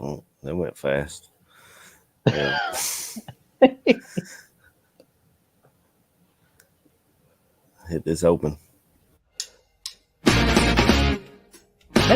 Oh, that went fast. Yeah. Hit this open. Hey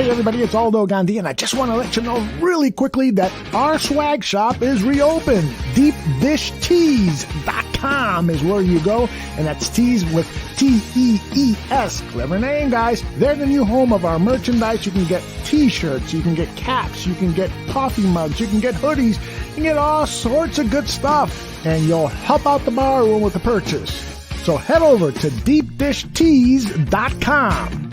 everybody, it's Aldo Gandhi, and I just want to let you know really quickly that our swag shop is reopened. DeepDishTees.com is where you go, and that's tees with T-E-E-S. Clever name, guys. They're the new home of our merchandise. You can get t-shirts, you can get caps, you can get coffee mugs, you can get hoodies, you can get all sorts of good stuff, and you'll help out the bar room with the purchase. So head over to DeepDishTees.com.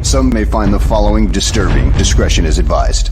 Some may find the following disturbing. Discretion is advised.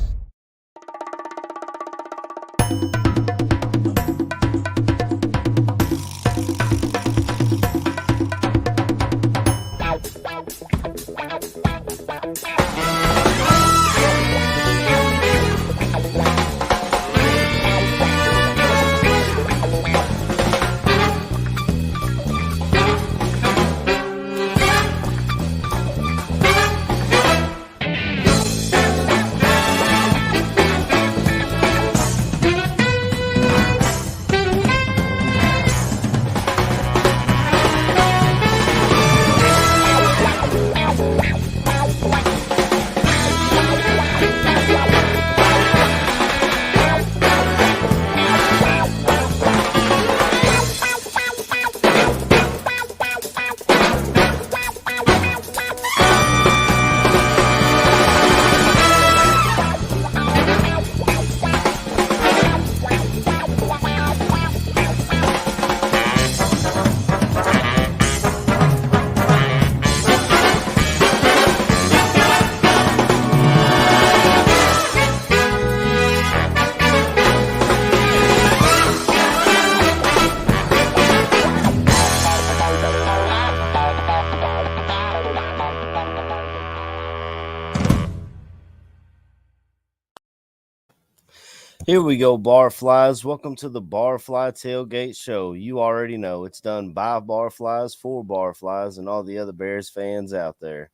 Here we go, Barflies. Welcome to the Barfly Tailgate Show. You already know it's done by Barflies, for Barflies, and all the other Bears fans out there.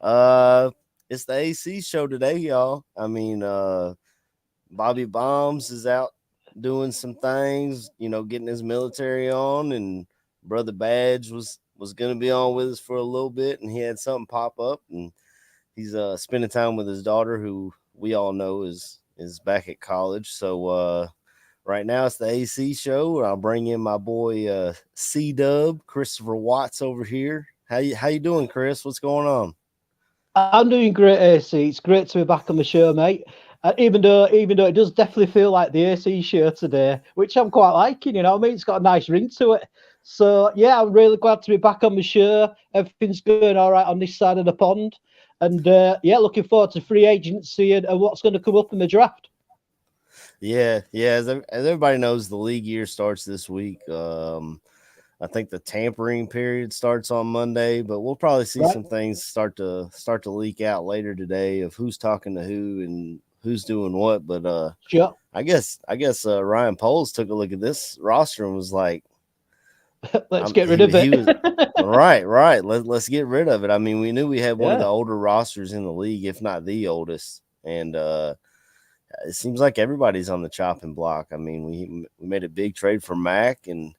It's the AC show today, y'all. I mean, Bobby Bombs is out doing some things, getting his military on, and Brother Badge was going to be on with us for a little bit, and he had something pop up, and he's spending time with his daughter, who we all know is back at college. So right now it's the AC show. I'll bring in my boy C-Dub, Christopher Watts over here. How you doing, Chris? What's going on? I'm doing great, AC. It's great to be back on the show, mate. Even though it does definitely feel like the AC show today, which I'm quite liking, It's got a nice ring to it. So, yeah, I'm really glad to be back on the show. Everything's going all right on this side of the pond. And, looking forward to free agency and what's going to come up in the draft. Yeah. As everybody knows, the league year starts this week. I think the tampering period starts on Monday, but we'll probably see some things start to leak out later today of who's talking to who and who's doing what. But sure. I guess Ryan Poles took a look at this roster and was like, let's get rid of it. Right. Let's get rid of it. I mean, we knew we had one of the older rosters in the league, if not the oldest. And it seems like everybody's on the chopping block. I mean, we made a big trade for Mack, and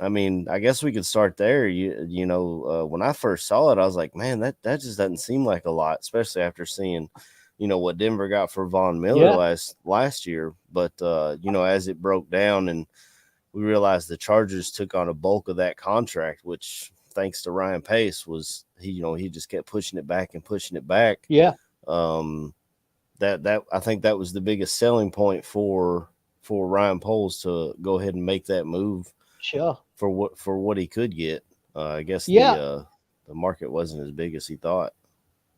I mean, I guess we could start there. When I first saw it, I was like, man, that just doesn't seem like a lot, especially after seeing, what Denver got for Von Miller last year. But as it broke down and we realized the Chargers took on a bulk of that contract, which, thanks to Ryan Pace, was he just kept pushing it back and pushing it back. Yeah. That I think that was the biggest selling point for Ryan Poles to go ahead and make that move. Sure. For what he could get. I guess the market wasn't as big as he thought.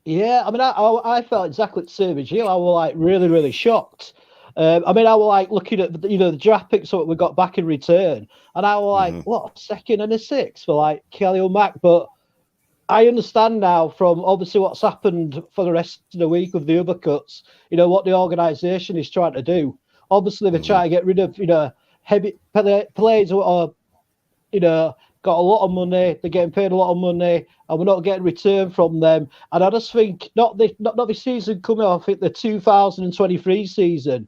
Yeah, I mean, I felt exactly the same as you. I was like really, really shocked. I was like looking at the draft picks that we got back in return, and I was like, what, a second and a sixth for like Khalil Mack? But I understand now from obviously what's happened for the rest of the week with the other cuts. What the organisation is trying to do. Obviously, they're trying to get rid of heavy players or got a lot of money. They're getting paid a lot of money, and we're not getting return from them. And I just think not this season coming up. I think the 2023 season,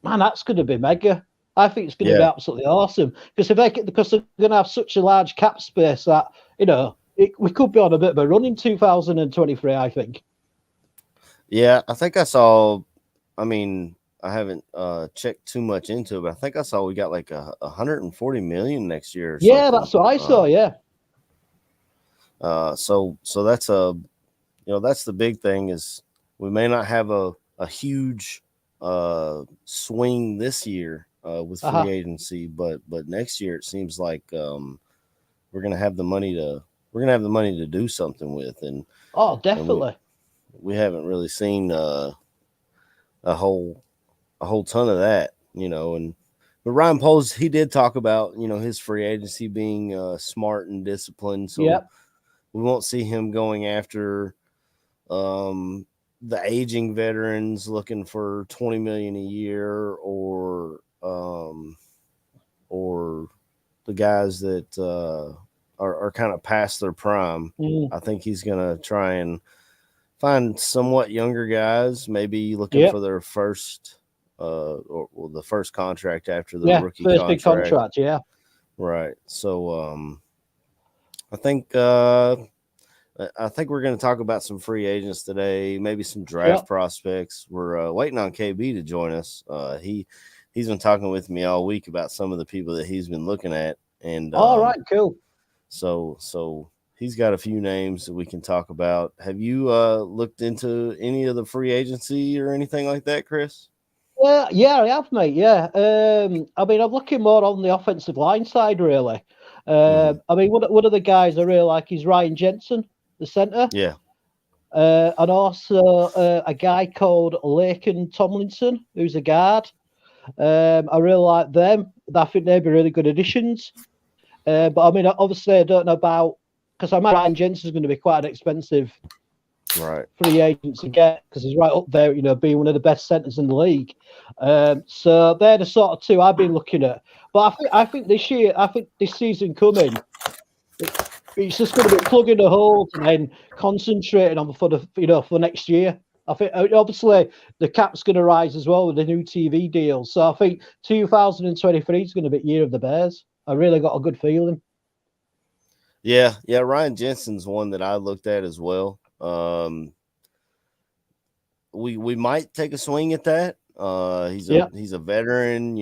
man, that's going to be mega. I think it's going to be absolutely awesome because because they're going to have such a large cap space that we could be on a bit of a run in 2023. I think. Yeah, I think I saw. I mean, I haven't checked too much into it, but I think I saw we got like 140 million next year. Yeah, that's what I saw. Yeah. So that's that's the big thing is we may not have a huge swing this year with free agency, but next year it seems like we're gonna have the money to do something with, and definitely. And we haven't really seen a whole ton of that, but Ryan Poles, he did talk about his free agency being smart and disciplined, so we won't see him going after the aging veterans looking for $20 million a year, or the guys that are kind of past their prime. I think he's gonna try and find somewhat younger guys, maybe looking for their first or the first contract after the rookie first contract. big contract, yeah. Right. So I think we're going to talk about some free agents today, maybe some draft prospects. We're waiting on KB to join us. He's been talking with me all week about some of the people that he's been looking at, and all right, cool. So he's got a few names that we can talk about. Have you looked into any of the free agency or anything like that, Chris? Yeah, I have, mate. Yeah. I mean, I'm looking more on the offensive line side, really. I mean, one of the guys I really like is Ryan Jensen, the center. Yeah. And also a guy called Laken Tomlinson, who's a guard. I really like them. I think they'd be really good additions. But I mean, obviously, I don't know about, because I imagine Ryan Jensen's going to be quite an expensive free agent to get, because he's right up there, being one of the best centers in the league. So they're the sort of two I've been looking at. But I think this season coming, it's just going to be plugging the holes and then concentrating on for next year. I think obviously the cap's going to rise as well with the new TV deals. So I think 2023 is going to be year of the Bears. I really got a good feeling. Yeah. Ryan Jensen's one that I looked at as well. We might take a swing at that. He's a veteran.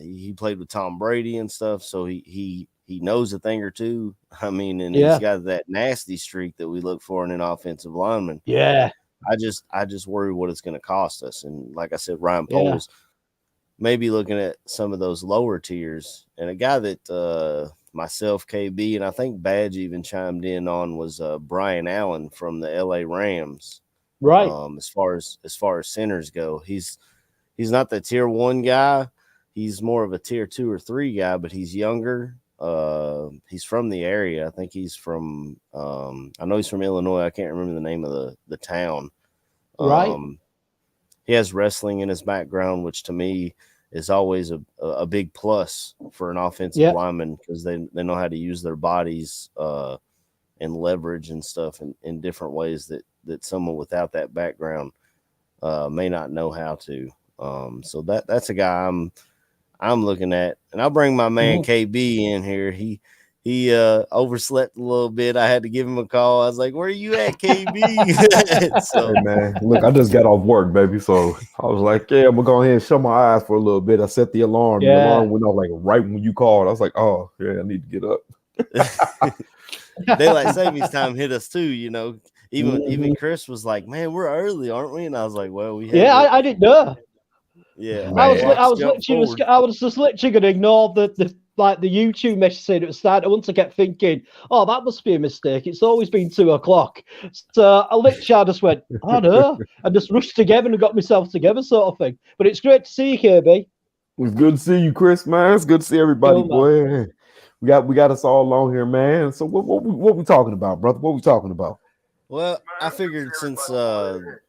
He played with Tom Brady and stuff, so he knows a thing or two. I mean, and he's got that nasty streak that we look for in an offensive lineman. Yeah. I just worry what it's going to cost us. And like I said, Ryan Poles maybe looking at some of those lower tiers, and a guy that myself, KB, and I think Badge even chimed in on was Brian Allen from the LA Rams. Right. As far as centers go, he's not the tier 1 guy. He's more of a tier 2 or 3 guy, but he's younger. He's from the area. I think he's from I know he's from Illinois. I can't remember the name of the town. Right. He has wrestling in his background, which to me is always a big plus for an offensive lineman, because they know how to use their bodies and leverage and stuff in different ways that someone without that background may not know how to. So that's a guy I'm looking at, and I'll bring my man KB in here. He overslept a little bit. I had to give him a call. I was like, "Where are you at, KB?" So, hey man, look, I just got off work, baby. So I was like, "Yeah, I'm gonna go ahead and shut my eyes for a little bit." I set the alarm. Yeah. The alarm went off like right when you called. I was like, "Oh yeah, I need to get up." Daylight savings time hit us too. Even Chris was like, "Man, we're early, aren't we?" And I was like, "Well, we." I didn't know. Yeah, I was just literally going to ignore the YouTube message saying it was starting. Once I kept thinking, "Oh, that must be a mistake. It's always been 2:00." So I just went, "Oh no," and just rushed together and got myself together, sort of thing. But it's great to see you, KB. It's good to see you, Chris, man. It's good to see everybody, boy. We got us all on here, man. So what we talking about, brother? What we talking about? Well, I figured since the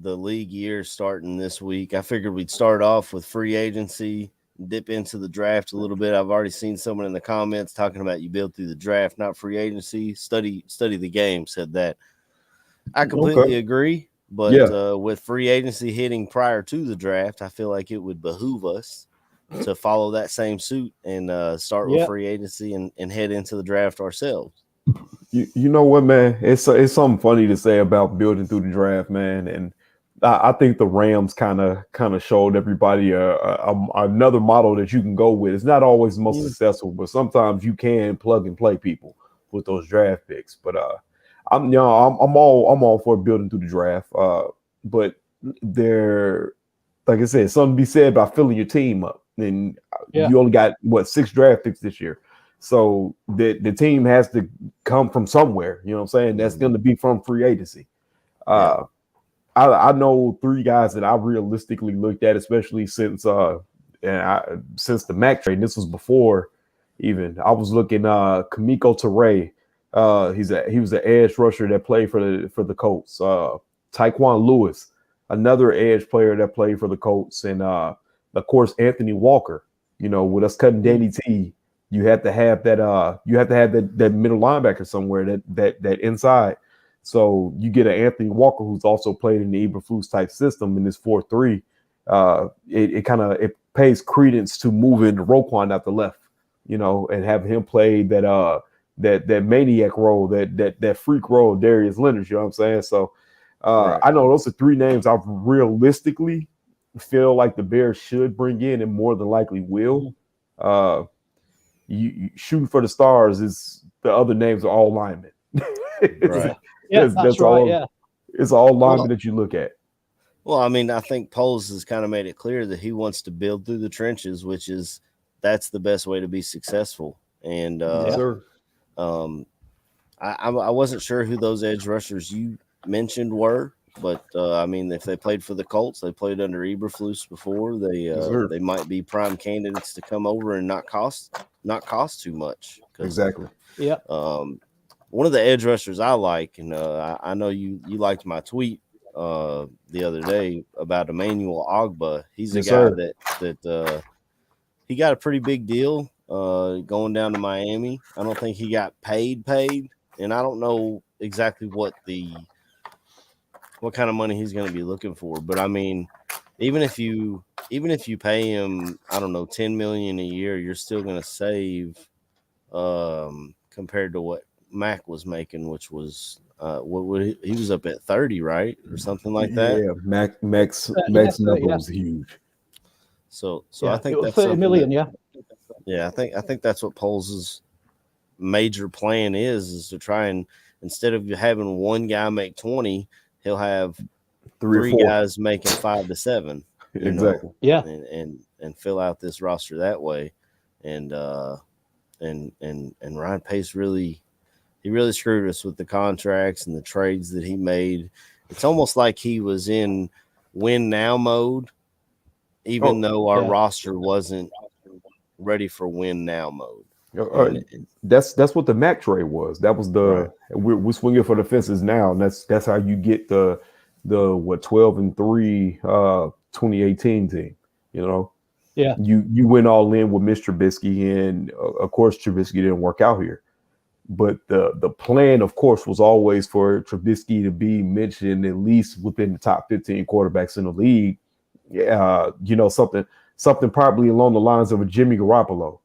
league year starting this week, I figured we'd start off with free agency, dip into the draft a little bit. I've already seen someone in the comments talking about you build through the draft, not free agency. Study the game, said that. I completely agree, but with free agency hitting prior to the draft, I feel like it would behoove us to follow that same suit and start with free agency and head into the draft ourselves. You know what, man? It's something funny to say about building through the draft, man, and I think the Rams kind of showed everybody another model that you can go with. It's not always the most successful, but sometimes you can plug and play people with those draft picks. But I'm all for building through the draft. But there, like I said, something to be said about filling your team up. And you only got 6 draft picks this year. So the team has to come from somewhere, you know what I'm saying? That's going to be from free agency. I know 3 guys that I realistically looked at, especially since the Mack trade. And this was before even. I was looking Kamiko Ture. He was an edge rusher that played for the Colts. Tyquan Lewis, another edge player that played for the Colts, and of course Anthony Walker. You know, with us cutting Danny T, you have to have that that middle linebacker somewhere, that inside. So you get an Anthony Walker who's also played in the Eberflus type system in this 4-3. It pays credence to moving Roquan out the left, you know, and having him play that maniac role, that freak role of Darius Leonard. You know what I'm saying? So I know those are 3 names I realistically feel like the Bears should bring in, and more than likely will. You shooting for the stars is the other names are all linemen. Right. That's right. All, it's all linemen that you look at. Well, I mean, I think Poles has kind of made it clear that he wants to build through the trenches, that's the best way to be successful. And I wasn't sure who those edge rushers you mentioned were, but I mean, if they played for the Colts, they played under Eberflus before. They might be prime candidates to come over and not cost too much. Exactly. Yeah. One of the edge rushers I like, and I know you liked my tweet the other day about Emmanuel Ogbah. He's a guy that he got a pretty big deal going down to Miami. I don't think he got paid, and I don't know exactly what kind of money he's going to be looking for. But I mean, even if you pay him, I don't know, $10 million a year, you're still going to save compared to what Mack was making, which was he was up at 30, right, or something like that. Yeah, Mack's number was huge. So I think that's 30 million. I think that's what Poles' major plan is to try and, instead of having one guy make 20, he'll have 3 guys making 5 to 7. Exactly. Yeah. And fill out this roster that way. And Ryan Pace really screwed us with the contracts and the trades that he made. It's almost like he was in win now mode, even though our roster wasn't ready for win now mode. That's what the Mack trade was. That was we're swinging for the fences now, and that's how you get the 12-3 2018 team. You know, you went all in with Mr. Trubisky, and of course Trubisky didn't work out here. But the plan, of course, was always for Trubisky to be mentioned at least within the top 15 quarterbacks in the league. You know, something probably along the lines of a Jimmy Garoppolo.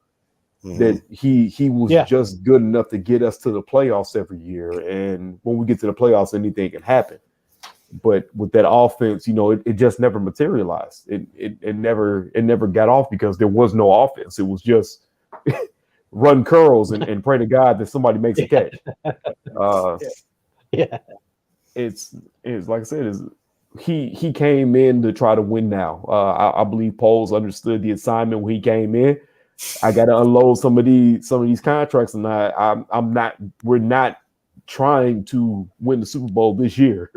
That he was just good enough to get us to the playoffs every year, and when we get to the playoffs, anything can happen. But with that offense, you know, it just never materialized. It never got off because there was no offense. It was just run curls and pray to God that somebody makes a catch. It's like I said, he came in to try to win now. I believe Poles understood the assignment when he came in. I got to unload some of these contracts, and we're not trying to win the Super Bowl this year.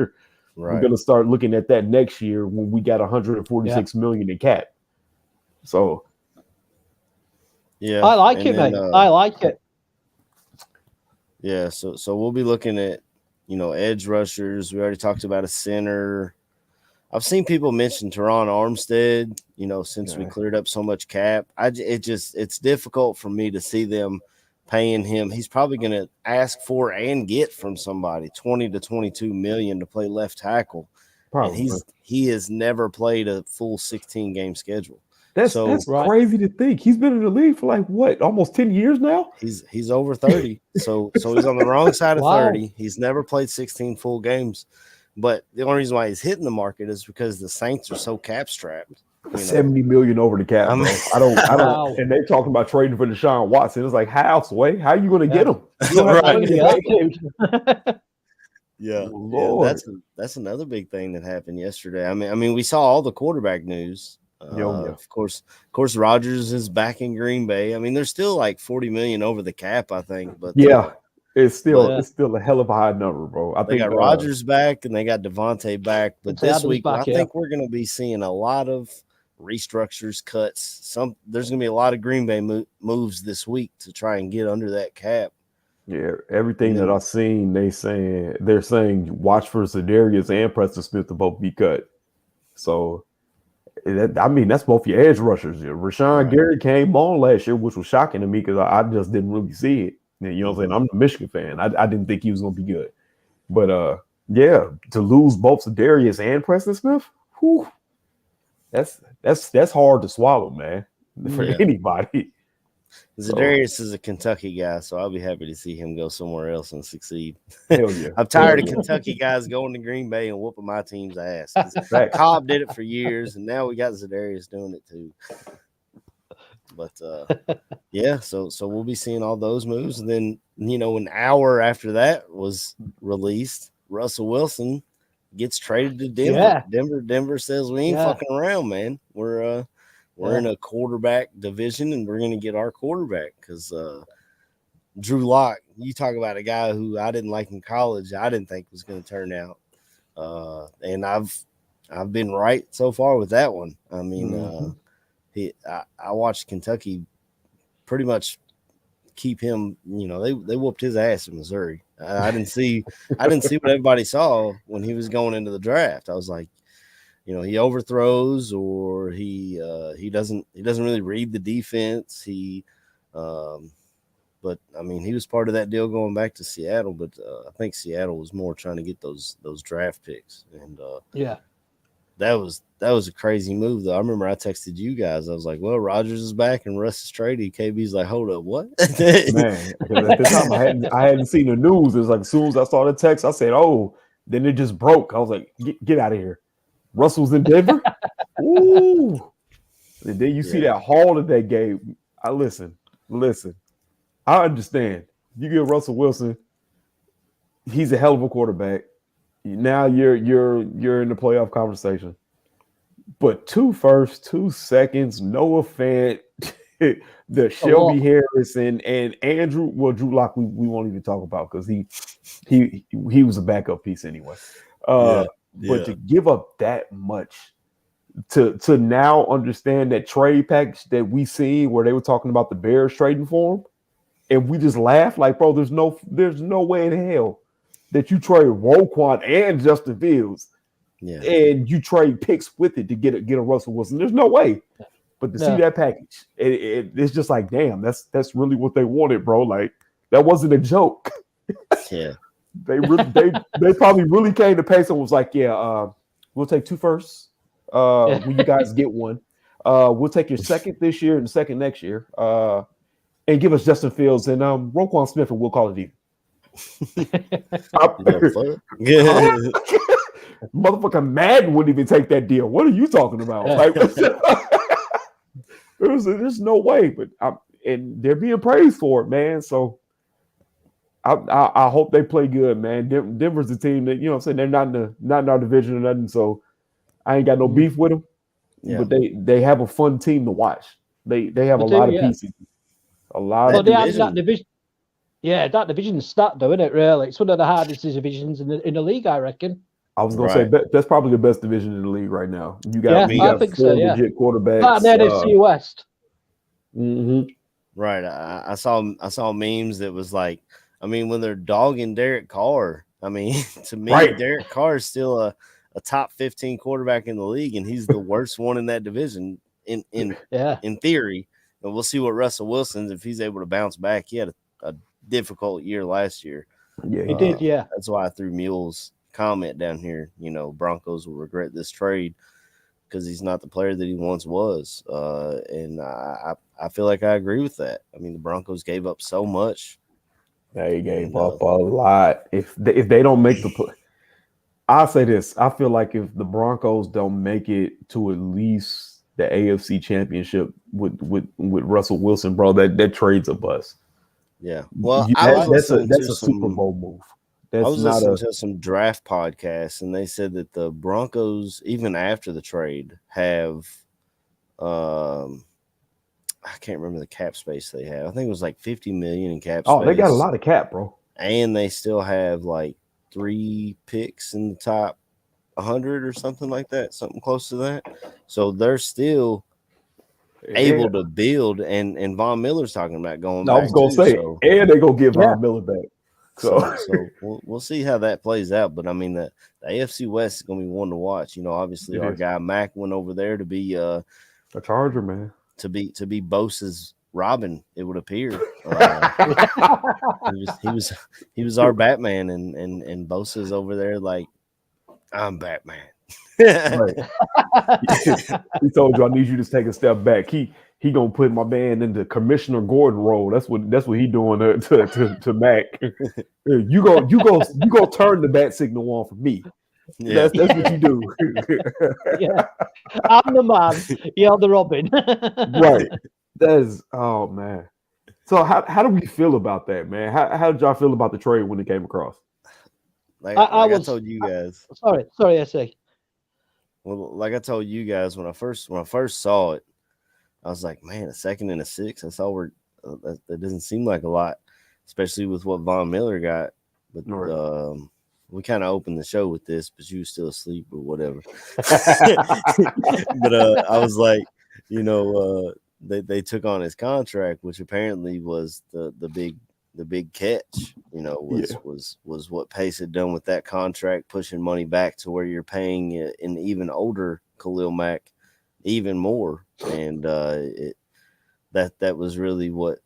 Right. We're going to start looking at that next year when we got 146 million in cap. So, I like it, man. I like it. Yeah, so we'll be looking at, you know, edge rushers. We already talked about a center. I've seen people mention Teron Armstead, since we cleared up so much cap. It's difficult for me to see them paying him. He's probably going to ask for and get from somebody 20 to 22 million to play left tackle. Probably. And he has never played a full 16 game schedule. That's crazy to think. He's been in the league for almost 10 years now. He's over 30. So he's on the wrong side of 30. He's never played 16 full games. But the only reason why he's hitting the market is because the Saints are so cap strapped. 70 million over the cap. Bro. I don't. And they're talking about trading for Deshaun Watson. It's like, how are you going to get him? Yeah, that's another big thing that happened yesterday. I mean, we saw all the quarterback news. Of course, Rodgers is back in Green Bay. I mean, they're still like 40 million over the cap, I think. But it's still a hell of a high number, bro. They got Rodgers back and they got Devontae back. But this week, I think we're going to be seeing a lot of restructures, cuts. There's going to be a lot of Green Bay moves this week to try and get under that cap. Yeah, everything that I've seen, they're saying watch for Za'Darius and Preston Smith to both be cut. So, that's both your edge rushers. Rashawn Gary came on last year, which was shocking to me because I just didn't really see it. You know what I'm saying? I'm a Michigan fan. I didn't think he was going to be good. But, to lose both Za'Darius and Preston Smith, that's hard to swallow, man, for anybody. Za'Darius is a Kentucky guy, so I'll be happy to see him go somewhere else and succeed. Hell yeah. I'm tired of Kentucky guys going to Green Bay and whooping my team's ass. Cobb did it for years, and now we got Za'Darius doing it too. But so we'll be seeing all those moves, and then an hour after that was released, Russell Wilson gets traded to Denver. Yeah. Denver says we ain't fucking around, man. We're in a quarterback division, and we're going to get our quarterback because Drew Lock, you talk about a guy who I didn't like in college, I didn't think was going to turn out. And I've been right so far with that one. I mean, I watched Kentucky pretty much keep him, they whooped his ass in Missouri. I didn't see what everybody saw when he was going into the draft. I was like, he overthrows or he doesn't really read the defense. But I mean, he was part of that deal going back to Seattle. But I think Seattle was more trying to get those draft picks. And that was a crazy move though. I remember I texted you guys. I was like, "Well, Rodgers is back and Russ is traded." KB's like, "Hold up, what?" Man, at the time I hadn't seen the news. It was like as soon as I saw the text, I said, "Oh." Then it just broke. I was like, "Get out of here." Russell's in Denver. Ooh. And then you see that haul of that game. Listen. I understand. You get Russell Wilson. He's a hell of a quarterback. Now you're in the playoff conversation. But 2 firsts, 2 seconds, Noah Fant, the Shelby Harrison, and Andrew. Well, Drew Lock, we won't even talk about because he was a backup piece anyway. But to give up that much to now understand that trade package that we seen where they were talking about the Bears trading for him, and we just laughed like, bro, there's no way in hell that you trade Roquan and Justin Fields, and you trade picks with it to get a Russell Wilson. There's no way. But to see that package, it's just like, damn, that's really what they wanted, bro. Like that wasn't a joke. Yeah. They probably really came to Pace and was like, we'll take 2 firsts. When you guys get one, we'll take your second this year and the second next year, and give us Justin Fields and Roquan Smith, and we'll call it even. Motherfucking Madden wouldn't even take that deal. What are you talking about? Like, there's no way. But and they're being praised for it, man. So. I hope they play good, man. Denver's the team that, I'm saying, they're not in our division or nothing, so I ain't got no beef with them. Yeah. But they have a fun team to watch. They have a lot of pieces. A lot of that division. Yeah, that division's stacked though, isn't it, really? It's one of the hardest divisions in the league, I reckon. I was going to say that's probably the best division in the league right now. You got I think 4 legit quarterbacks. Not in the NFC West. Mm-hmm. Right. I saw memes that was like, I mean, when they're dogging Derek Carr, I mean, to me, Derek Carr is still a a top 15 quarterback in the league, and he's the worst one in that division in theory. And we'll see what Russell Wilson's, if he's able to bounce back. He had a difficult year last year. Yeah, he did. Yeah, that's why I threw Mule's comment down here. Broncos will regret this trade because he's not the player that he once was. And I feel like I agree with that. I mean, the Broncos gave up so much. They gave up a lot. If they don't make the play, I'll say this. I feel like if the Broncos don't make it to at least the AFC Championship with Russell Wilson, bro, that trade's a bust. Yeah. Well, that's a Super Bowl move. I was listening to some draft podcasts, and they said that the Broncos, even after the trade, have I can't remember the cap space they have. I think it was like $50 million in cap space. Oh, they got a lot of cap, bro. And they still have like 3 picks in the top 100 or something like that, something close to that. So they're still able to build, and Von Miller's talking about going back. I was going to say, and they're going to get Von Miller back. So we'll see how that plays out. But I mean, the AFC West is going to be one to watch. Obviously our guy Mack went over there to be a Charger, man. To be Bosa's Robin, it would appear. He was our Batman, and Bosa's over there like, I'm Batman. Right. He told you, I need you to take a step back. He gonna put my man in the Commissioner Gordon role. That's what he doing to Mac. You go turn the bat signal on for me. Yeah. That's what you do. Yeah, I'm the man. You're the Robin. Right. That's man. So how do we feel about that, man? How did y'all feel about the trade when it came across? I told you guys. Sorry, SA. Well, like I told you guys when I first saw it, I was like, man, a 2nd and a 6. That's all that doesn't seem like a lot, especially with what Von Miller got. But we kind of opened the show with this, but you were still asleep or whatever. But I was like, they took on his contract, which apparently was the big catch, was what Pace had done with that contract, pushing money back to where you're paying an even older Khalil Mack even more. And that was really what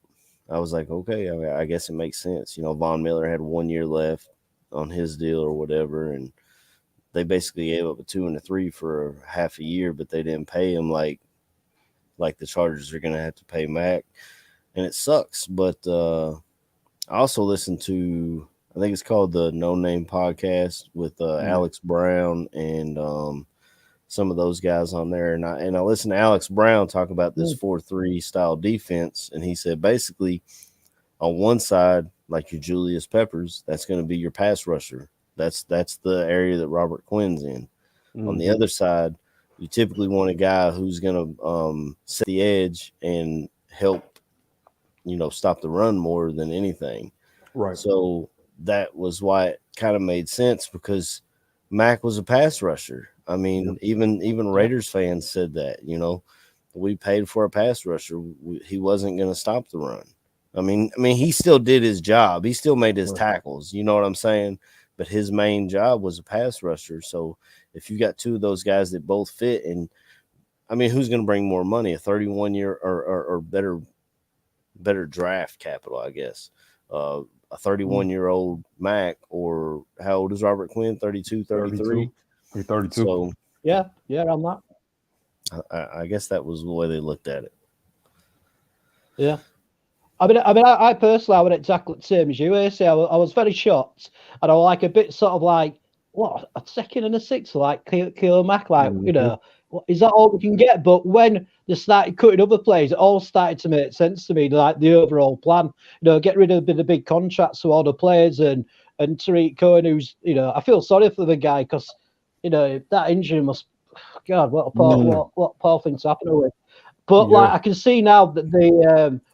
I was like, okay, I guess it makes sense. Von Miller had 1 year left on his deal or whatever, and they basically gave up a 2 and a 3 for half a year, but they didn't pay him like the Chargers are going to have to pay Mack, and it sucks. But I also listened to, I think it's called the No Name Podcast with Alex Brown and some of those guys on there, and I listened to Alex Brown talk about this 4-3 style defense, and he said basically on one side, like your Julius Peppers, that's going to be your pass rusher. That's the area that Robert Quinn's in. Mm-hmm. On the other side, you typically want a guy who's going to set the edge and help, stop the run more than anything. Right. So that was why it kind of made sense, because Mack was a pass rusher. I mean, even Raiders fans said that, we paid for a pass rusher. He wasn't going to stop the run. I mean, he still did his job. He still made his tackles. You know what I'm saying? But his main job was a pass rusher. So if you got two of those guys that both fit, and I mean, who's going to bring more money? A 31-year or better draft capital, I guess. A 31-year-old Mack, or how old is Robert Quinn? 32, 33? He's 32. So yeah, I'm not. I guess that was the way they looked at it. Yeah. I personally, I was exactly the same as you, AC. I was very shocked, and I was like a bit sort of like, what, a 2nd and a 6, like Khalil Mack, like, is that all we can get? But when they started cutting other players, it all started to make sense to me, like the overall plan. Get rid of the big contracts to all the players, and Tariq Cohen, who's, I feel sorry for the guy, because, that injury must, God, what a poor thing to happen with. But like, I can see now that they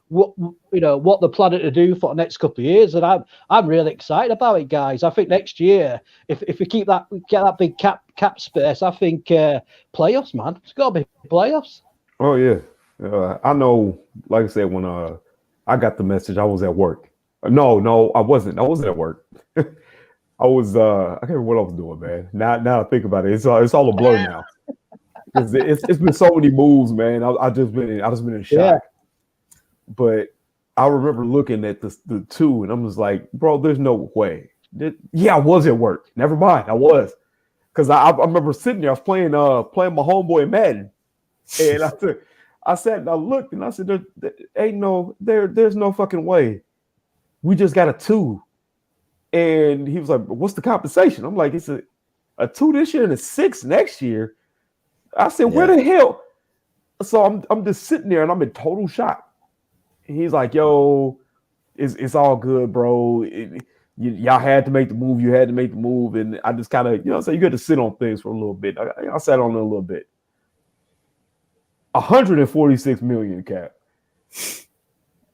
what they're planning to do for the next couple of years, and I'm really excited about it, guys. I think next year, if we get that big cap space, I think playoffs, man. It's got to be playoffs. Oh yeah, I know. Like I said, when I got the message, I was at work. No, I wasn't. I wasn't at work. I can't remember what I was doing, man. Now I think about it, it's all a blur now. Because it's been so many moves, man. I just been in shock. But I remember looking at the two, and I'm just like, bro, there's no way. Yeah, I was at work. Never mind, I was. Because I remember sitting there, I was playing my homeboy Madden. And I sat and I looked and I said, there's no fucking way. We just got a 2. And he was like, what's the compensation? I'm like, it's a 2 this year and a 6 next year. I said, where the hell? So I'm just sitting there and I'm in total shock. And he's like, yo, it's all good, bro. Y'all had to make the move. You had to make the move. And I just kind of, so you got to sit on things for a little bit. I sat on it a little bit. 146 million cap.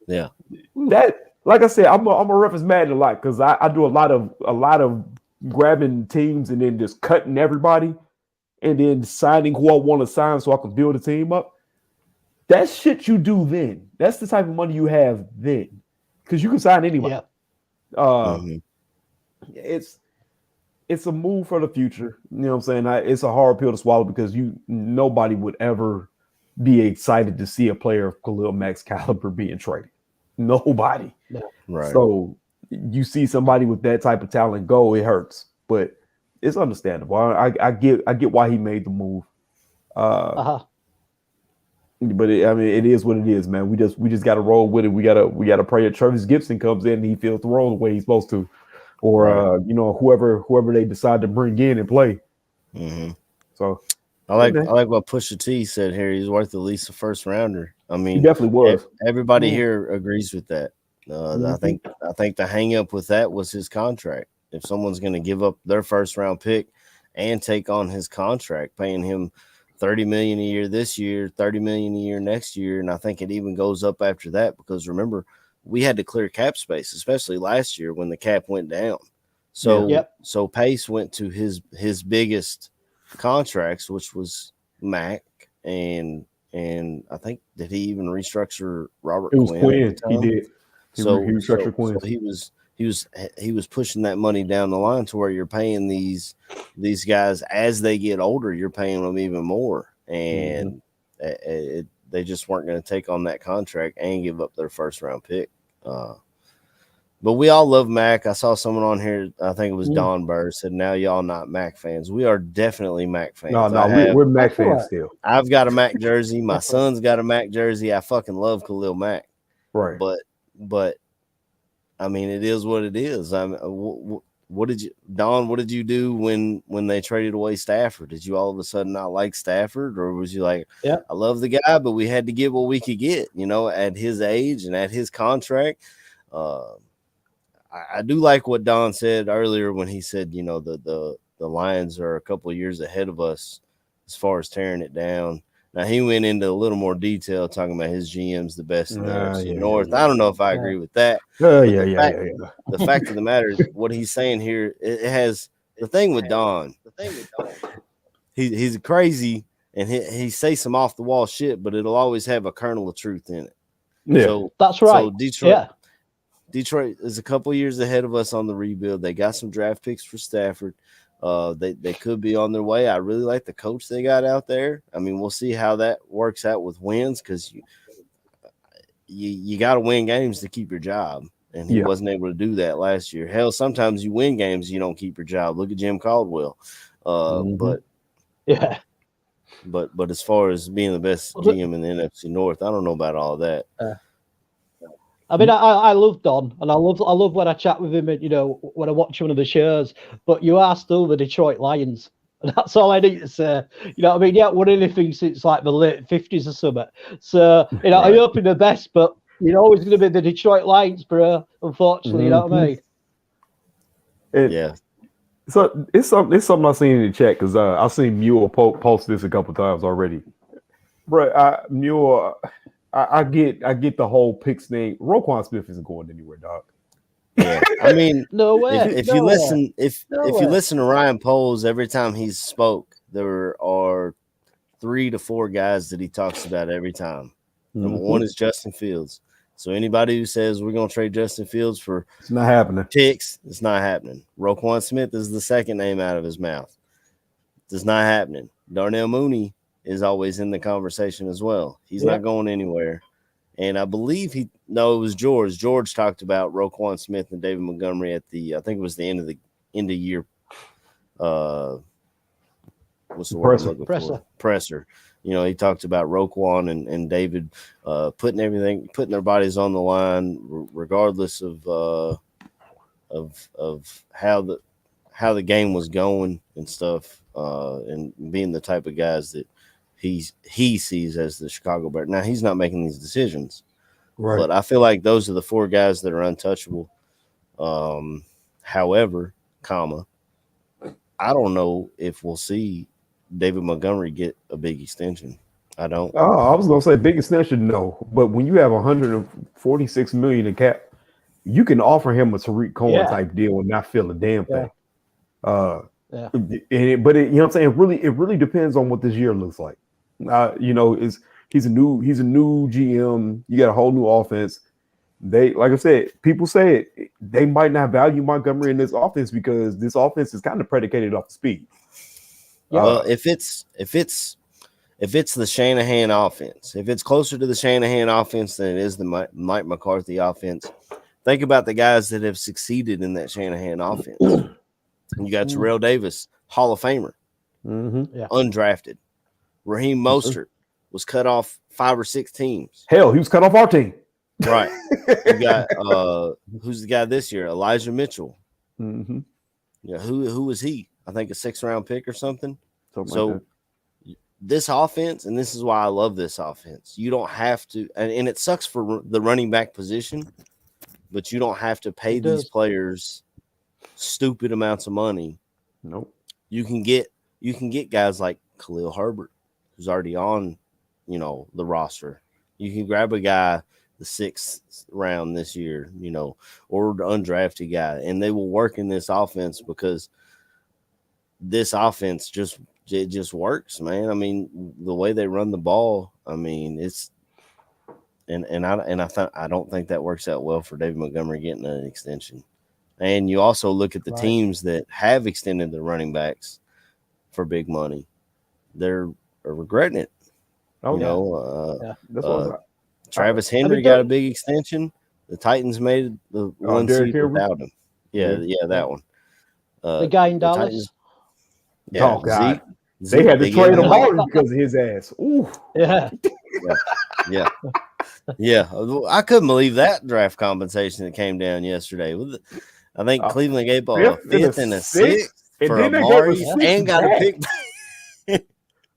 Yeah. That, like I said, I'm a reference Madden a lot because I do a lot of grabbing teams and then just cutting everybody and then deciding who I want to sign so I can build a team up. That's shit you do then. That's the type of money you have then because you can sign anybody. Yeah. It's a move for the future. You know what I'm saying? It's a hard pill to swallow because nobody would ever be excited to see a player of Khalil Mack's caliber being traded. Nobody. Right. So you see somebody with that type of talent go, it hurts, but it's understandable. I get why he made the move. But it is what it is, man. We just got to roll with it. We gotta pray that Travis Gibson comes in and he feels the role the way he's supposed to, or whoever they decide to bring in and play. Mm-hmm. So I like what Pusha T said here. He's worth at least a first rounder. I mean, he definitely was. Everybody here agrees with that. I think the hang up with that was his contract. If someone's going to give up their first round pick and take on his contract, paying him $30 million a year this year, $30 million a year next year, and I think it even goes up after that because remember, we had to clear cap space, especially last year when the cap went down. So so Pace went to his biggest contracts, which was Mack and I think did he even restructure Robert Quinn? He did. He restructured Quinn. So he was pushing that money down the line to where you're paying these guys as they get older, you're paying them even more, and they just weren't going to take on that contract and give up their first round pick. But we all love Mack. I saw someone on here, I think it was Don Burr, said, now y'all not Mack fans. We are definitely Mack fans. We're Mack fans still. I've got a Mack jersey. My son's got a Mack jersey. I fucking love Khalil Mack. Right. But I mean, it is what it is. I mean, what did you do when they traded away Stafford? Did you all of a sudden not like Stafford, or was you like, I love the guy, but we had to get what we could get, at his age and at his contract? I do like what Don said earlier when he said, the Lions are a couple of years ahead of us as far as tearing it down. Now, he went into a little more detail talking about his GM's the best in the NFC North. I don't know if I agree with that. The fact of the matter is what he's saying here, it has the thing with Don. He's crazy, and he says some off-the-wall shit, but it'll always have a kernel of truth in it. Yeah, so, that's right. So Detroit is a couple years ahead of us on the rebuild. They got some draft picks for Stafford. They could be on their way. I really like the coach they got out there. I mean, we'll see how that works out with wins because you got to win games to keep your job, and he wasn't able to do that last year. Hell, sometimes you win games, you don't keep your job. Look at Jim Caldwell. But as far as being the best GM in the NFC North, I don't know about all that. I mean, I love Don, and I love when I chat with him, and when I watch one of the shows. But you are still the Detroit Lions, and that's all I need to say. You know what I mean? You haven't won anything since like the late 50s or something. So I hope you're the best, but you're always going to be the Detroit Lions, bro. Unfortunately, you know what I mean? So it's something I've seen in the chat because I've seen Mule post this a couple times already, bro. Mule. I get the whole picks thing. Roquan Smith isn't going anywhere, dog. Yeah, I mean, no way. If you listen to Ryan Poles, every time he spoke, there are 3 to 4 guys that he talks about every time. Number one is Justin Fields. So anybody who says we're going to trade Justin Fields for It's not happening. picks, it's not happening. Roquan Smith is the second name out of his mouth. It's not happening. Darnell Mooney is always in the conversation as well. He's not going anywhere. And I believe it was George. George talked about Roquan Smith and David Montgomery at I think it was the end of year. What's the word I'm looking for? Presser. He talked about Roquan and David putting their bodies on the line, regardless of how the game was going and stuff, and being the type of guys that he sees as the Chicago Bears. Now he's not making these decisions, right? But I feel like those are the four guys that are untouchable. However, I don't know if we'll see David Montgomery get a big extension. I don't. Oh, I was gonna say big extension, no. But when you have $146 million in cap, you can offer him a Tariq Cohen type deal and not feel a damn thing. But you know what I'm saying? It really depends on what this year looks like. He's a new GM. You got a whole new offense. They, like I said, people say they might not value Montgomery in this offense because this offense is kind of predicated off speed. Well, if it's the Shanahan offense, if it's closer to the Shanahan offense than it is the Mike McCarthy offense, think about the guys that have succeeded in that Shanahan offense. You got Terrell Davis, Hall of Famer, undrafted. Raheem Mostert was cut off 5 or 6 teams. Hell, he was cut off our team. Right. You got who's the guy this year? Elijah Mitchell. Mm-hmm. Yeah, who was he? I think a 6th-round pick or something. So like this offense, and this is why I love this offense. You don't have to, and it sucks for the running back position, but you don't have to pay these players stupid amounts of money. Nope. You can get guys like Khalil Herbert, who's already on, the roster. You can grab a guy the 6th round this year, or the undrafted guy, and they will work in this offense because this offense just works, man. I mean, the way they run the ball, I mean, it's I don't think that works out well for David Montgomery getting an extension. And you also look at the teams that have extended their running backs for big money. They're regretting it. Travis Henry got a big extension. The Titans made the one seed without him. Yeah, that one. The guy in Dallas. Oh God, they had to trade him out because of his ass. Ooh. Yeah. I couldn't believe that draft compensation that came down yesterday. I think Cleveland gave a 5th and a 6th for Amari and got a pick.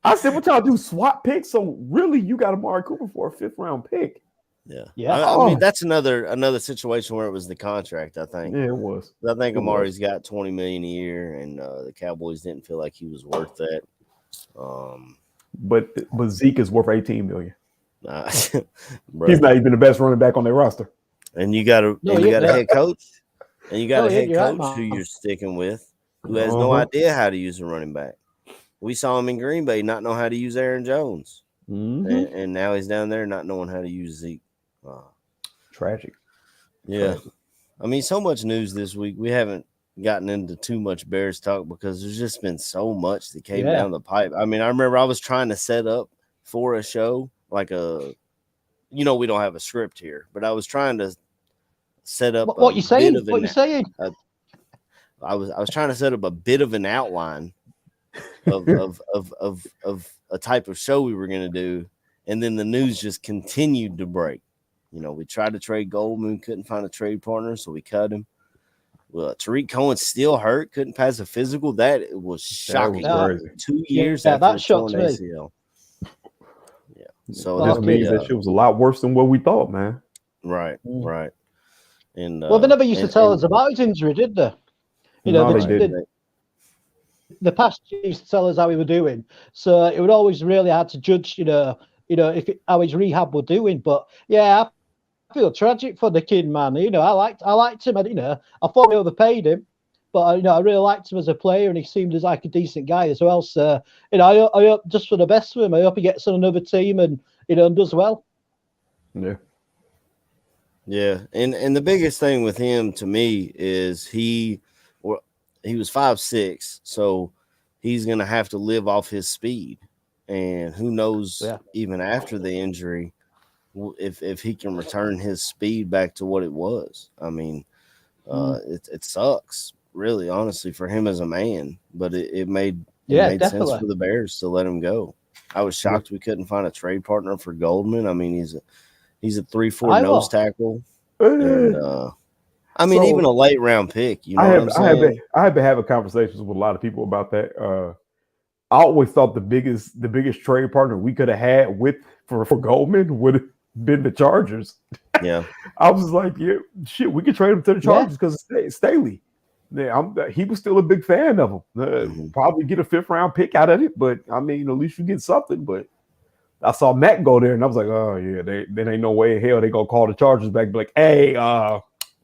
I said, what y'all do? Swap picks? So really, you got Amari Cooper for a 5th-round pick? Yeah. I mean, that's another situation where it was the contract. I think. Yeah, it was. I think Amari's got $20 million a year, and the Cowboys didn't feel like he was worth that. But Zeke is worth $18 million. He's not even the best running back on their roster. And you got a head coach, and you got a head coach who you're sticking with, who has no idea how to use a running back. We saw him in Green Bay not know how to use Aaron Jones, and now he's down there not knowing how to use Zeke. Tragic. Yeah. Tragic. I mean, so much news this week. We haven't gotten into too much Bears talk because there's just been so much that came down the pipe. I mean, I remember I was trying to set up for a show like we don't have a script here, but I was trying to set up what you saying? What you saying? I was trying to set up a bit of an outline of a type of show we were going to do, and then the news just continued to break. We tried to trade Goldman, couldn't find a trade partner, so we cut him. Well, Tariq Cohen still hurt, couldn't pass a physical. That was shocking. 2 years after that shocked me. ACL. Yeah, so this means that shit was a lot worse than what we thought, man. Right. And they never used to tell us about his injury, did they? They didn't. The past used to tell us how he was doing, so it would always really hard to judge, how his rehab was doing. But I feel tragic for the kid, man. I liked him. I thought we overpaid him, but I really liked him as a player, and he seemed as like a decent guy as well. So I hope just for the best for him. I hope he gets on another team and does well. Yeah. Yeah, and the biggest thing with him to me is he was 5'6", so he's gonna have to live off his speed, and who knows Yeah. even after the injury if he can return his speed back to what it was. I mean, it sucks really, honestly, for him as a man, but it Yeah, made sense definitely. for the Bears to let him go. I was Yeah. shocked we couldn't find a trade partner for Goldman. I mean, he's a 3-4 I nose was. tackle. And Eh, I mean, even so a late round pick, you I know what have I'm I have been saying? I have been having conversations with a lot of people about that. I always thought the biggest trade partner we could have had for Goldman would have been the Chargers. Yeah. I was like, yeah, shit, we could trade him to the Yeah. Chargers because Staley. Yeah, he was still a big fan of him. Probably get a 5th-round pick out of it, but I mean, at least you get something. But I saw Mack go there, and I was like, oh yeah, there ain't no way in hell they gonna call the Chargers back and be like, hey,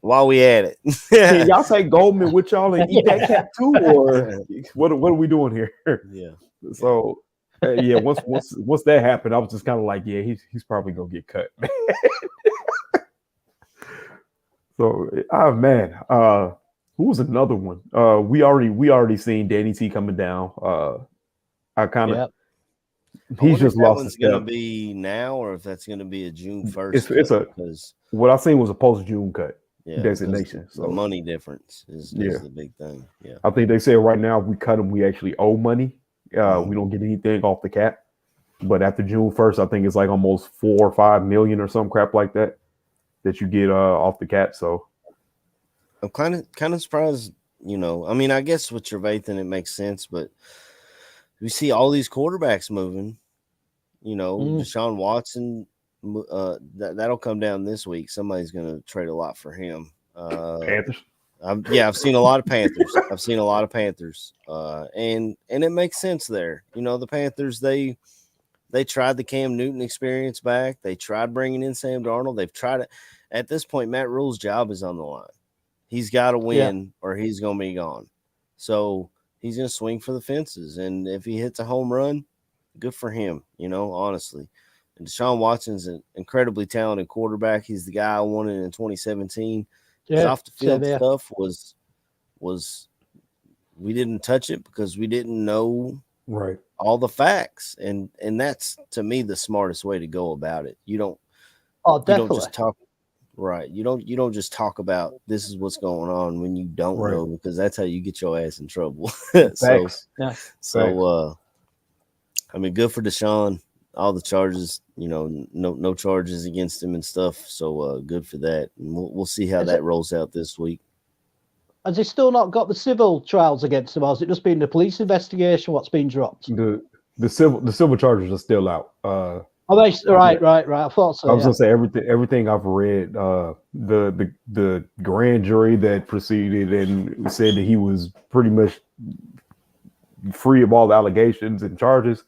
While we at it. can y'all take Goldman with y'all and eat that cap too, or what are we doing here? Yeah. So yeah, once that happened, I was just kind of like, yeah, he's probably gonna get cut. So man, who was another one? We already seen Danny T coming down. I kind of Yeah. I he's wonder if just that lost a one's gonna step. be now or if that's gonna be a June 1st It's cut. a Because what I seen was a post June cut because designation. the So money difference is yeah, the big thing. Yeah. I think they said right now if we cut him, we actually owe money. We don't get anything off the cap. But after June 1st, I think it's like almost 4 or 5 million or some crap like that you get off the cap. So I'm kind of surprised, you know. I mean, I guess with Trevathan it makes sense, but we see all these quarterbacks moving. You know, Deshaun Watson, that'll come down this week. Somebody's going to trade a lot for him. Panthers. I've seen a lot of Panthers. I've seen a lot of Panthers, and it makes sense there. You know, the Panthers they tried the Cam Newton experience back. They tried bringing in Sam Darnold. They've tried it. At this point, Matt Rule's job is on the line. He's got to win or he's going to be gone. So he's going to swing for the fences, and if he hits a home run, good for him, you know, honestly. And Deshaun Watson's an incredibly talented quarterback. He's the guy I wanted in 2017. His off the field stuff was we didn't touch it because we didn't know Right. all the facts, and that's to me the smartest way to go about it. You don't just talk right. You don't just talk about this is what's going on when you don't know, because that's how you get your ass in trouble. So I mean, good for Deshaun. All the charges, you know, no charges against him and stuff. So good for that. And we'll see how that rolls out this week. Has he still not got the civil trials against him, or has it just been the police investigation? What's been dropped? The civil charges are still out. Oh, right. I thought so. I was gonna say everything I've read. The grand jury that proceeded and said that he was pretty much free of all the allegations and charges.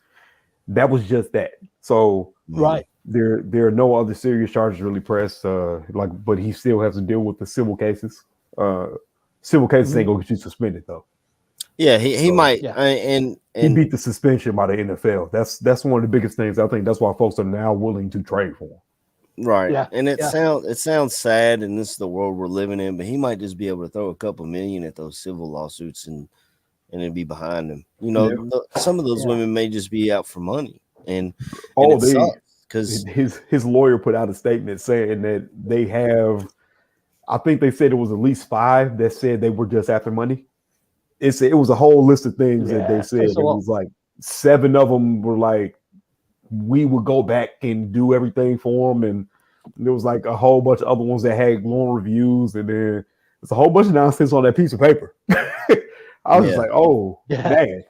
That was just that. So right. There are no other serious charges really pressed. But he still has to deal with the civil cases. Civil cases ain't gonna get you suspended though. Yeah, he might. Yeah. And he beat the suspension by the NFL. That's one of the biggest things. I think that's why folks are now willing to trade for him. Right. Yeah. And it sounds sad, and this is the world we're living in, but he might just be able to throw a couple million at those civil lawsuits and it'd be behind him. You know, some of those women may just be out for money, and it sucks because his lawyer put out a statement saying that they have. I think they said it was at least 5 that said they were just after money. It was a whole list of things that they said. It was like 7 of them were like, we would go back and do everything for them, and there was like a whole bunch of other ones that had glowing reviews, and then there's a whole bunch of nonsense on that piece of paper. I was just like, oh, man.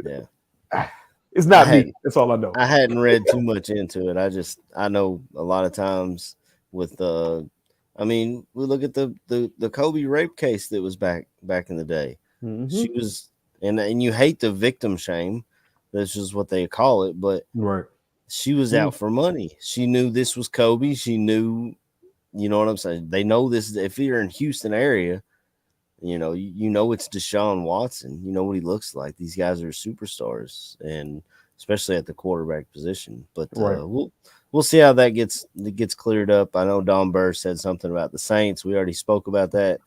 Yeah. It's not me. That's all I know. I hadn't read too much into it. I know a lot of times with I mean, we look at the Kobe rape case that was back in the day. Mm-hmm. She was, and you hate the victim shame. That's just what they call it. But she was out for money. She knew this was Kobe. She knew, you know what I'm saying? They know this. If you're in Houston area, you know it's Deshaun Watson. You know what he looks like. These guys are superstars, and especially at the quarterback position. But Right. we'll see how that gets cleared up. I know Don Burr said something about the Saints. We already spoke about that.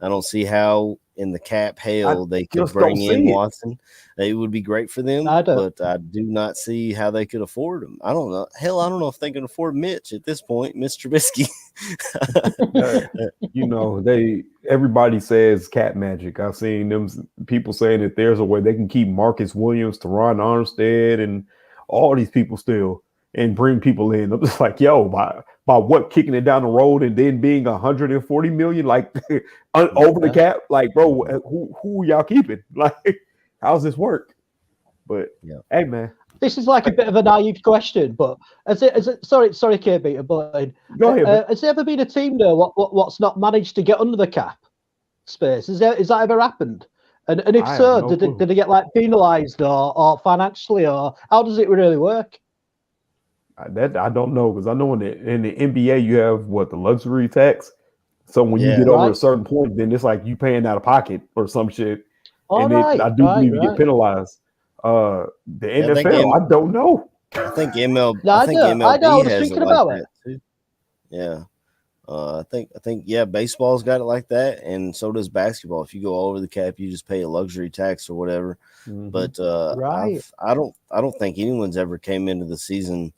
I don't see how in the cap hell they could just bring don't in see it. Watson. It would be great for them, I don't. but I do not see how they could afford him. I don't know. Hell, I don't know if they can afford Mitch at this point, Mitch Trubisky. You know, everybody says cat magic. I've seen them people saying that there's a way they can keep Marcus Williams, Teron Armstead, and all these people still and bring people in. I'm just like, yo, by what, kicking it down the road and then being 140 million, like over the cap, like, bro, who are y'all keeping? Like, how's this work? But hey, man, this is like a bit of a naive question, but has it? Sorry, KB, but go ahead. Has there ever been a team though what's not managed to get under the cap space? Is that ever happened? And if so, did they get like penalised or financially, or how does it really work? That I don't know, because I know in the NBA you have the luxury tax. So when you get over a certain point, then it's like you paying out of pocket or some shit. I do believe you get penalized. The NFL, I don't know. I think MLB. I know. I was thinking about it too. Yeah. I think baseball's got it like that, and so does basketball. If you go over the cap, you just pay a luxury tax or whatever. Mm-hmm. But I don't think anyone's ever came into the season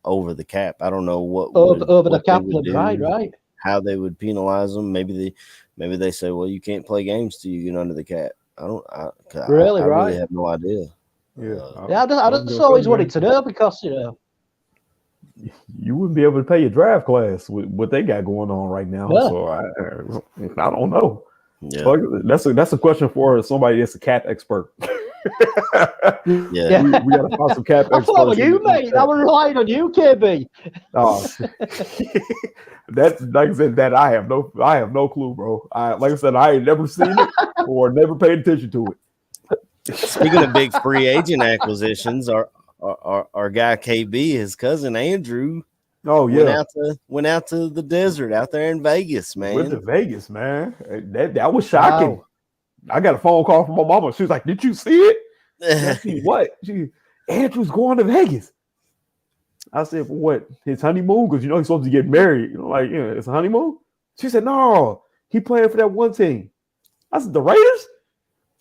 over the cap. I don't know what over the cap, right? How they would penalize them? Maybe they say, well, you can't play games till you get under the cap. I really have no idea. I just always wanted to know, because you wouldn't be able to pay your draft class with what they got going on right now. Yeah. So I don't know. Yeah. So that's a question for somebody that's a cap expert. We gotta find some cap experts. I thought you, mate. I was relying on you, KB. That's like I said. That I have no clue, bro. Like I said, I ain't never seen it or never paid attention to it. Speaking of big free agent acquisitions, our guy KB, his cousin Andrew, went out to the desert out there in Vegas, man. Went to Vegas, man. That was shocking. Wow. I got a phone call from my mama. She was like, "Did you see it?" I see what? Andrew's going to Vegas. I said, "For what? His honeymoon? Because he's supposed to get married. It's a honeymoon." She said, "No, he playing for that one team." I said, "The Raiders?"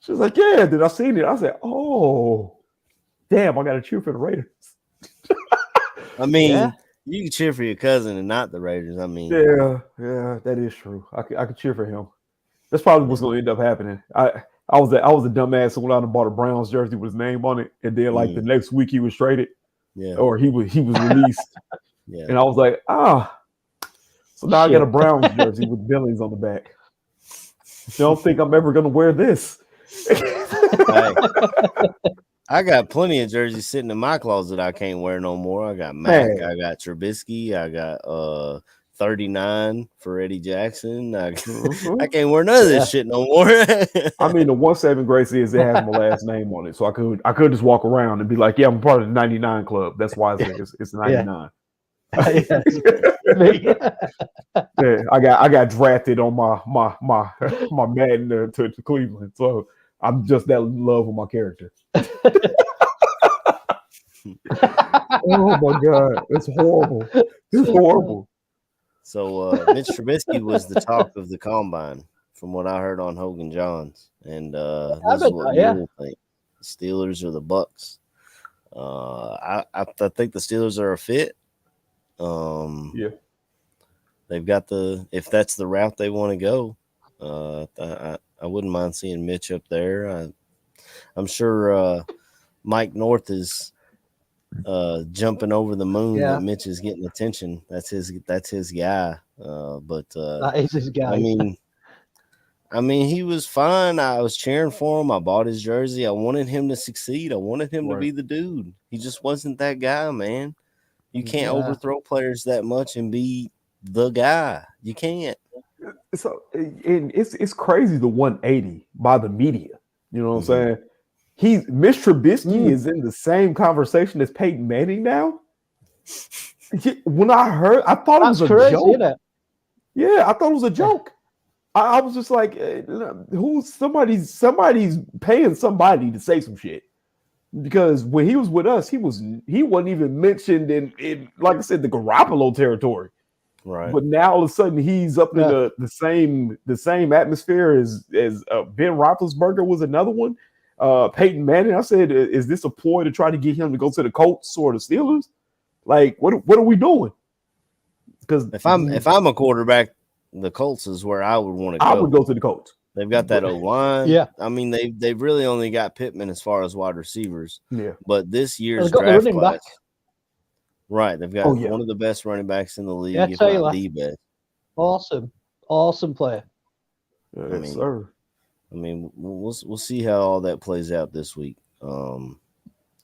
She was like, "Yeah." Then I seen it. I said, "Oh, damn! I got to cheer for the Raiders." I mean, you can cheer for your cousin and not the Raiders. I mean, yeah, that is true. I could cheer for him. That's probably what's going to end up happening. I was a dumbass who went out and bought a Browns jersey with his name on it, and then the next week he was traded, or he was released, and I was like, so now I got a Browns jersey with Billings on the back. Don't think I'm ever going to wear this. I got plenty of jerseys sitting in my closet I can't wear no more. I got Mack, I got Trubisky, I got 39 for Eddie Jackson. I can't wear none of this shit no more. I mean, the 1-7 grace is it has my last name on it, so I could just walk around and be like, "Yeah, I'm part of the 99 club." That's why it's 99. I got drafted on my Madden to Cleveland, so I'm just that in love with my character. Oh my God, it's horrible. It's horrible. So Mitch Trubisky was the talk of the combine, from what I heard on Hogan Johns, and this is what you think: the Steelers or the Bucks. I think the Steelers are a fit. They've got if that's the route they want to go. I wouldn't mind seeing Mitch up there. I'm sure Mike North is jumping over the moon that Mitch is getting attention. That's his guy. But that is his guy. I mean, he was fine. I was cheering for him. I bought his jersey. I wanted him to succeed. I wanted him to be the dude. He just wasn't that guy, man. You can't overthrow players that much and be the guy. You can't. So it's crazy, the 180 by the media. You know what I'm saying? Mitch Trubisky is in the same conversation as Peyton Manning now. When I heard, I thought it was a joke. Isn't it? Yeah, I thought it was a joke. I was just like, somebody's paying somebody to say some shit. Because when he was with us, he wasn't even mentioned in like I said, the Garoppolo territory. Right. But now all of a sudden he's up in the same atmosphere as Ben Roethlisberger was another one. Peyton Manning. I said, is this a ploy to try to get him to go to the Colts or the Steelers? Like, what are we doing? Because if I'm a quarterback, the Colts is where I would want to go. I would go to the Colts. They've got that O-line. Yeah. I mean, they've really only got Pittman as far as wide receivers. Yeah. But this year's got draft the running class, back. right? They've got one of the best running backs in the league, if not the best. Awesome player. Yes, sir. I mean, we'll see how all that plays out this week.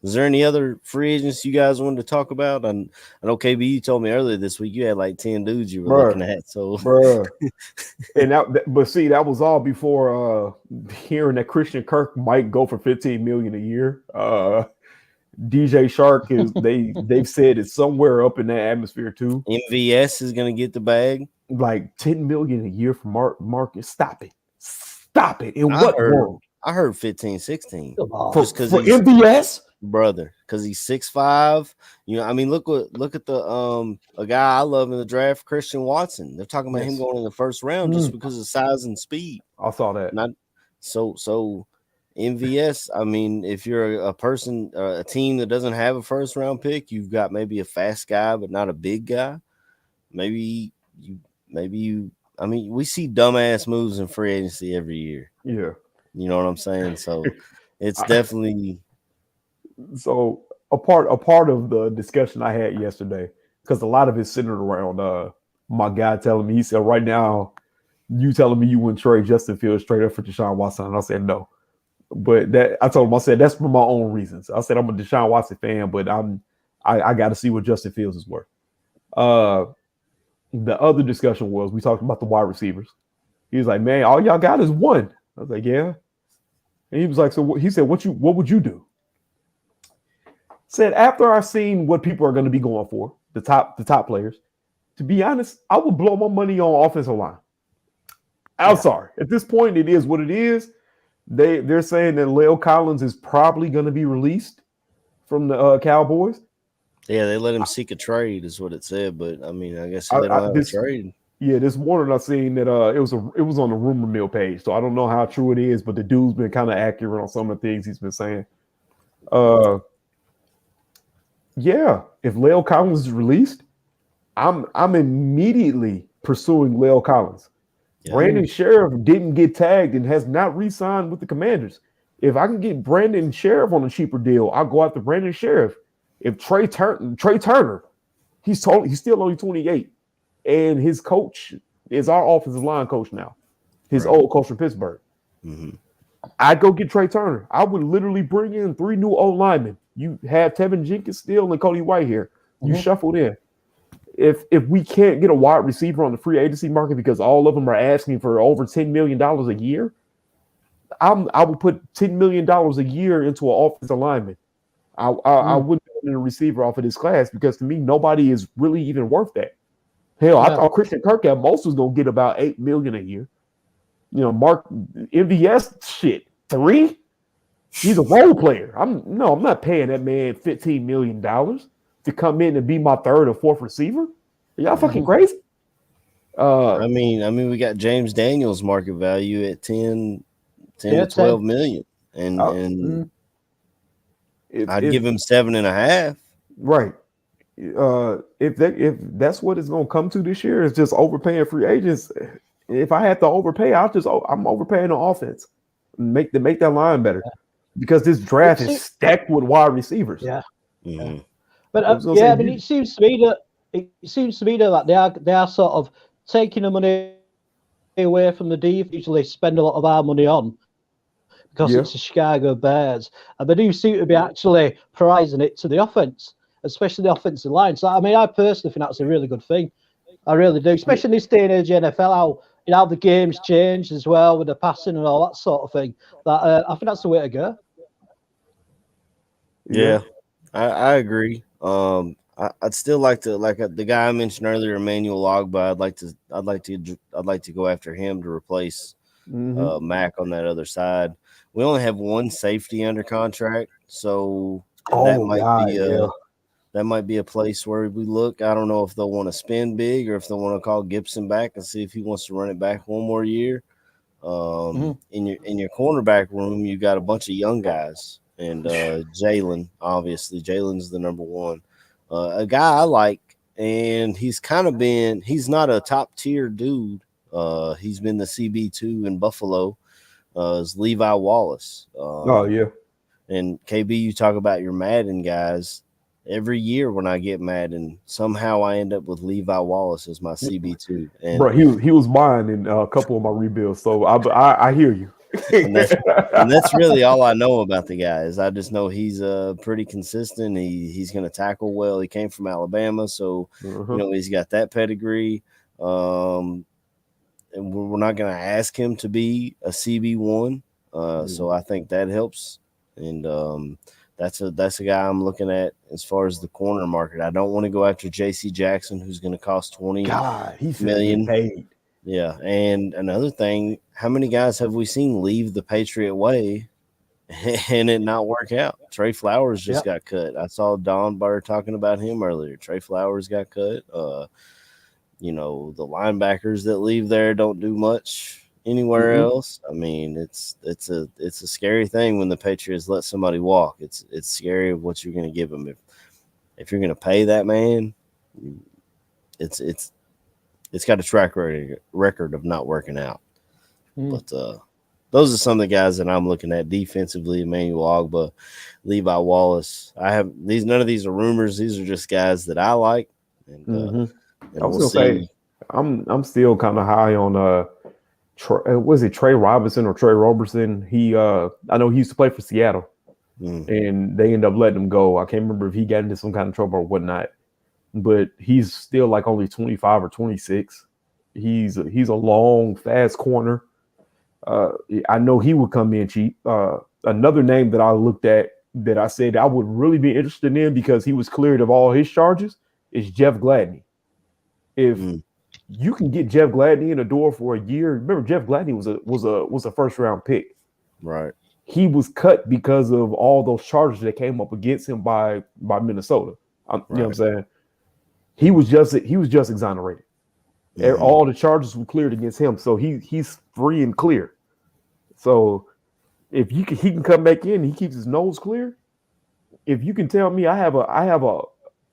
Is there any other free agents you guys wanted to talk about? I know KB, you told me earlier this week you had like 10 dudes you were looking at. So, and that was all before hearing that Christian Kirk might go for $15 million a year. DJ Shark is they've said it's somewhere up in that atmosphere too. MVS is going to get the bag, like $10 million a year for Marcus. Stop it. In what world? I heard 15, 16. Just because for MVS. Brother, because he's 6'5". You know, I mean, look at the a guy I love in the draft, Christian Watson. They're talking about him going in the first round just because of size and speed. I saw that. So MVS. I mean, if you're a team that doesn't have a first round pick, you've got maybe a fast guy but not a big guy. Maybe you. I mean, we see dumbass moves in free agency every year. Yeah, you know what I'm saying. So it's definitely. So a part of the discussion I had yesterday, because a lot of it's centered around my guy telling me, he said, right now, you telling me you wouldn't trade Justin Fields straight up for Deshaun Watson. And I said, no. But I told him, I said, that's for my own reasons. I said, I'm a Deshaun Watson fan, but I got to see what Justin Fields is worth. The other discussion was, we talked about the wide receivers. He was like, man, all y'all got is one. I was like, yeah. And he was like, so he said, what would you do? Said, after I've seen what people are going to be going for, the top players, to be honest, I would blow my money on offensive line. I'm sorry. At this point, it is what it is. They're saying that La'el Collins is probably going to be released from the Cowboys. Yeah, they let him seek a trade, is what it said. But I mean, I guess they don't have a trade. Yeah, this morning I seen that it was on the rumor mill page, so I don't know how true it is, but the dude's been kind of accurate on some of the things he's been saying. Yeah, if La'el Collins is released, I'm immediately pursuing La'el Collins. Yeah. Brandon Sheriff didn't get tagged and has not re-signed with the Commanders. If I can get Brandon Sheriff on a cheaper deal, I'll go after Brandon Sheriff. If Trey Turner, he's still only 28, and his coach is our offensive line coach now, his old coach from Pittsburgh. Mm-hmm. I'd go get Trey Turner. I would literally bring in 3 new old linemen. You have Tevin Jenkins still and Cody White here. You shuffled in. If we can't get a wide receiver on the free agency market because all of them are asking for over $10 million a year, I would put $10 million a year into an offensive lineman. I wouldn't put a receiver off of this class because to me, nobody is really even worth that. Hell, I thought Christian Kirk at most was going to get about $8 million a year. You know, Mark MVS, shit, 3? He's a role player. I'm not paying that man $15 million to come in and be my 3rd or 4th receiver. Are y'all fucking crazy? I mean, we got James Daniels' market value at 10 to 12 million, and I'd give him 7.5. Right. If that's what it's going to come to this year, is just overpaying free agents. If I had to overpay, I'm overpaying on offense. Make that line better. Because this draft is stacked with wide receivers. Yeah. Mm-hmm. But I mean, it seems to me that they are sort of taking the money away from the D. Usually spend a lot of our money on because it's the Chicago Bears, and they do seem to be actually prizing it to the offense, especially the offensive line. So I mean, I personally think that's a really good thing. I really do, especially in this day and age NFL. How the game's changed as well with the passing and all that sort of thing. That I think that's the way to go. Yeah, I agree. I'd still like to, the guy I mentioned earlier, Emmanuel Ogba. I'd like to go after him to replace Mack on that other side. We only have one safety under contract, so Oh God, yeah. that might be a place where we look. I don't know if they'll want to spend big or if they want to call Gibson back and see if he wants to run it back one more year. In your cornerback room, you got a bunch of young guys, and Jalen, obviously, Jalen's the number one. A guy I like, and he's not a top tier dude. He's been the CB2 in Buffalo. Is Levi Wallace. Oh yeah. And KB, you talk about your Madden guys. Every year when I get Madden, somehow I end up with Levi Wallace as my CB2. And bro, he was mine in a couple of my rebuilds, so I hear you. and that's really all I know about the guy. Is I just know he's pretty consistent. He's going to tackle well. He came from Alabama, so he's got that pedigree. And we're not going to ask him to be a CB1. So I think that helps. And that's a guy I'm looking at as far as the corner market. I don't want to go after J.C. Jackson, who's going to cost $20 million. Paid. Yeah, and another thing, how many guys have we seen leave the Patriot way and it not work out? Trey Flowers just got cut. I saw Don Burr talking about him earlier. Trey Flowers got cut. The linebackers that leave there don't do much anywhere else. I mean, it's a scary thing when the Patriots let somebody walk. It's scary of what you're going to give them if you're going to pay that man. It's got a track record of not working out. But those are some of the guys that I'm looking at defensively: Emmanuel Ogbah, Levi Wallace. None of these are rumors. These are just guys that I like. And I was gonna say I'm still kind of high on was it Trey Robinson or Trey Robertson? I know he used to play for Seattle, and they ended up letting him go. I can't remember if he got into some kind of trouble or whatnot, but he's still like only 25 or 26. He's a long, fast corner. I know he would come in cheap. Another name that I looked at that I said I would really be interested in because he was cleared of all his charges is Jeff Gladney. If you can get Jeff Gladney in the door for a year, remember Jeff Gladney was a first round pick. Right. He was cut because of all those charges that came up against him by Minnesota. You know what I'm saying? He was just exonerated. All the charges were cleared against him, so he's free and clear. So if he can come back in, and he keeps his nose clear. If you can tell me I have a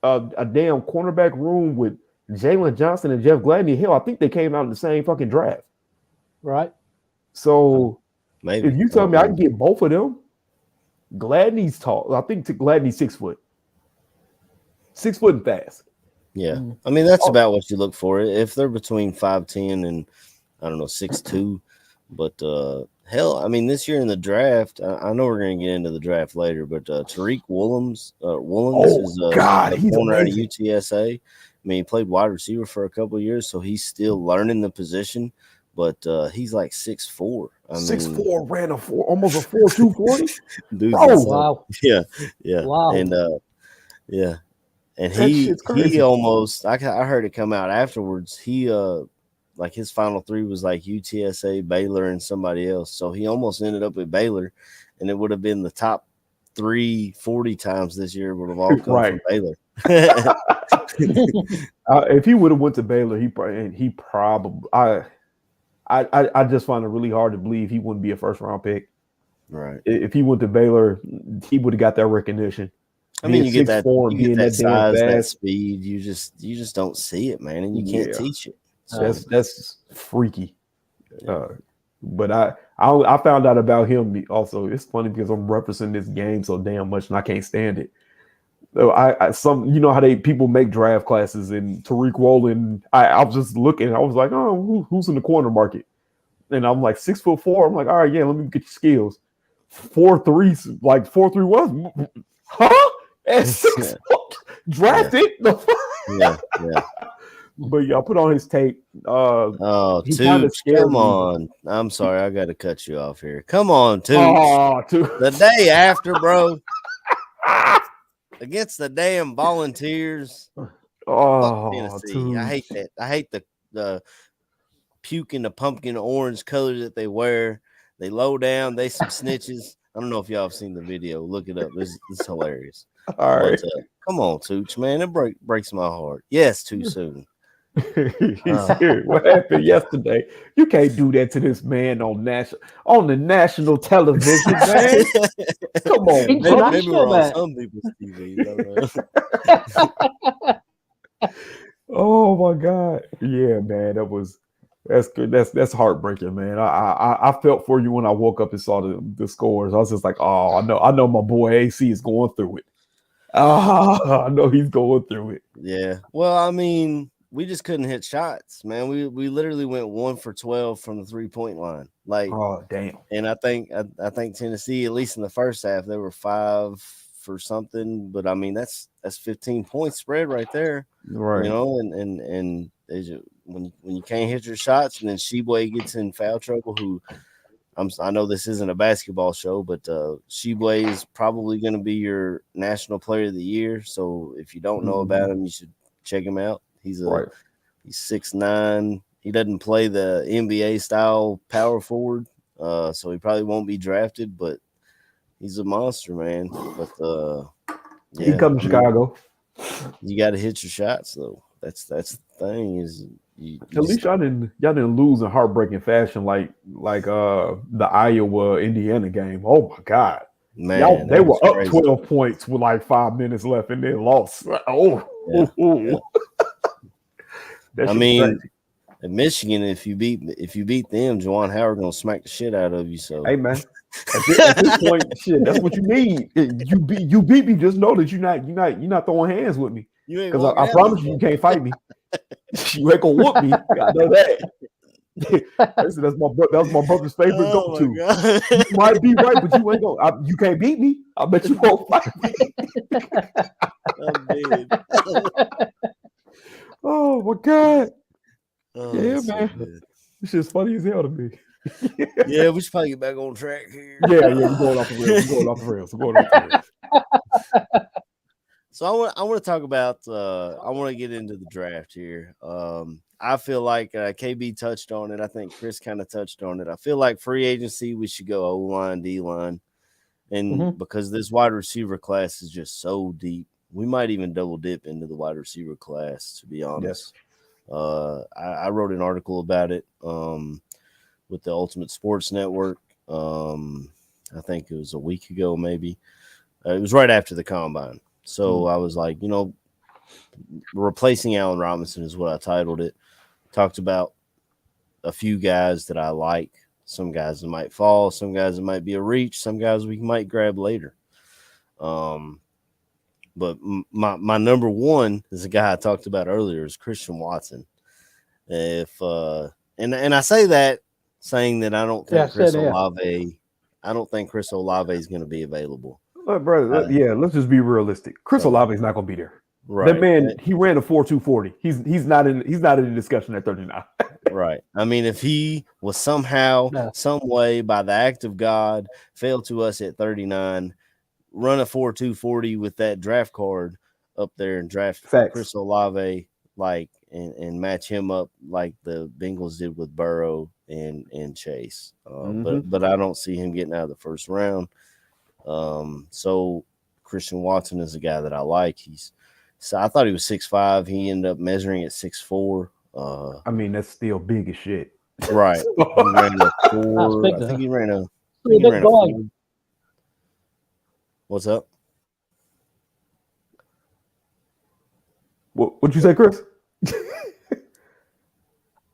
damn cornerback room with Jalen Johnson and Jeff Gladney, hell, I think they came out in the same fucking draft. Right. So maybe if you tell me I can get both of them, Gladney's tall. I think Gladney's 6 foot. 6 foot and fast. Yeah. I mean, that's about what you look for. If they're between 5'10" and, I don't know, 6'2". But, hell, I mean, this year in the draft, I know we're going to get into the draft later, but Tariq Woollens is a corner out of UTSA. I mean, he played wide receiver for a couple of years, so he's still learning the position. But he's like 6'4". 6'4", ran almost a 4.2 40. Dude, wow. Yeah. Wow. And, yeah. And he almost, I heard it come out afterwards. He, like his final three was like UTSA, Baylor, and somebody else. So he almost ended up with Baylor, and it would have been the top 340 times this year would have all come from Baylor. If he would have went to Baylor, he probably I just find it really hard to believe he wouldn't be a first round pick. Right. If he went to Baylor, he would have got that recognition. I mean, you get that size, that speed. You just don't see it, man, and you can't teach it. So. That's freaky. But I found out about him also. It's funny because I'm referencing this game so damn much, and I can't stand it. So how people make draft classes, and Tariq Woolen. I was just looking. I was like, oh, who's in the corner market? And I'm like 6'4". I'm like, all right, yeah, let me get your skills. 4'3", like 4'3" was, huh? At 6 foot, drafted. Yeah. But yeah, I put on his tape. Tooch, come on. I'm sorry, I got to cut you off here. Come on, Tooch. The day after, bro, against the damn Volunteers. Tennessee. I hate that. I hate the puking the pumpkin orange color that they wear. They low down. They some snitches. I don't know if y'all have seen the video. Look it up. It's hilarious. All right. But come on, Tooch, man. It breaks my heart. Yes, too soon. He's here. What happened yesterday? You can't do that to this man on the national television, man. Come on, Maybe we're on man. some people's TV. Oh my God. Yeah, man. That's good. That's heartbreaking, man. I felt for you when I woke up and saw the scores. I was just like, oh, I know my boy AC is going through it. I know he's going through it. Yeah. Well, I mean, we just couldn't hit shots, man. We literally went 1 for 12 from the 3-point line. Like, oh damn. And I think Tennessee, at least in the first half, they were 5 for something. But I mean, that's 15 points spread right there. Right. You know, and when you can't hit your shots, and then Sheboy gets in foul trouble, I know this isn't a basketball show, but Sheboy is probably going to be your National Player of the Year. So if you don't know about him, you should check him out. He's 6'9". He doesn't play the NBA style power forward, so he probably won't be drafted. But he's a monster, man. But he come to Chicago. You got to hit your shots, though. That's the thing is. At least y'all didn't lose in heartbreaking fashion like the Iowa Indiana game. Oh my God, man! They were up crazy. 12 points with like 5 minutes left and they lost. Yeah. I mean, at Michigan, if you beat them, Juwan Howard gonna smack the shit out of you. So hey man, at this point, shit, that's what you need. You beat me. Just know that you're not throwing hands with me. Because I promise you can't fight me. You ain't gonna whoop me. I know that. That's my brother's favorite go-to. You might be right, but you ain't gonna. You can't beat me. I bet you won't fight me. I'm dead. Oh my God. Oh, yeah, man. So this shit's funny as hell to me. Yeah, we should probably get back on track here. Yeah, we're going off the rails. So I want to talk about. I want to get into the draft here. I feel like KB touched on it. I think Chris kind of touched on it. I feel like free agency we should go O-line, D-line, and because this wide receiver class is just so deep, we might even double dip into the wide receiver class. To be honest, I wrote an article about it with the Ultimate Sports Network. I think it was a week ago, maybe. It was right after the combine. So I was like, replacing Allen Robinson is what I titled it. Talked about a few guys that I like, some guys that might fall, some guys that might be a reach, some guys we might grab later. But my number one is a guy I talked about earlier is Christian Watson. And I say that saying that I don't think Chris Olave is going to be available. Look, brother, let's just be realistic. Chris Olave is not going to be there. Right. That man, he ran a 4.240. He's not in the discussion at 39. Right. I mean, if he was somehow, some way, by the act of God, failed to us at 39, run a 4.240 with that draft card up there and draft Chris Olave and match him up like the Bengals did with Burrow and Chase. But I don't see him getting out of the first round. So Christian Watson is a guy that I like. So I thought he was 6'5". He ended up measuring at 6'4". I mean, that's still big as shit. Right. He ran a 4. I think he ran a 4. What's up? What'd you say, Chris?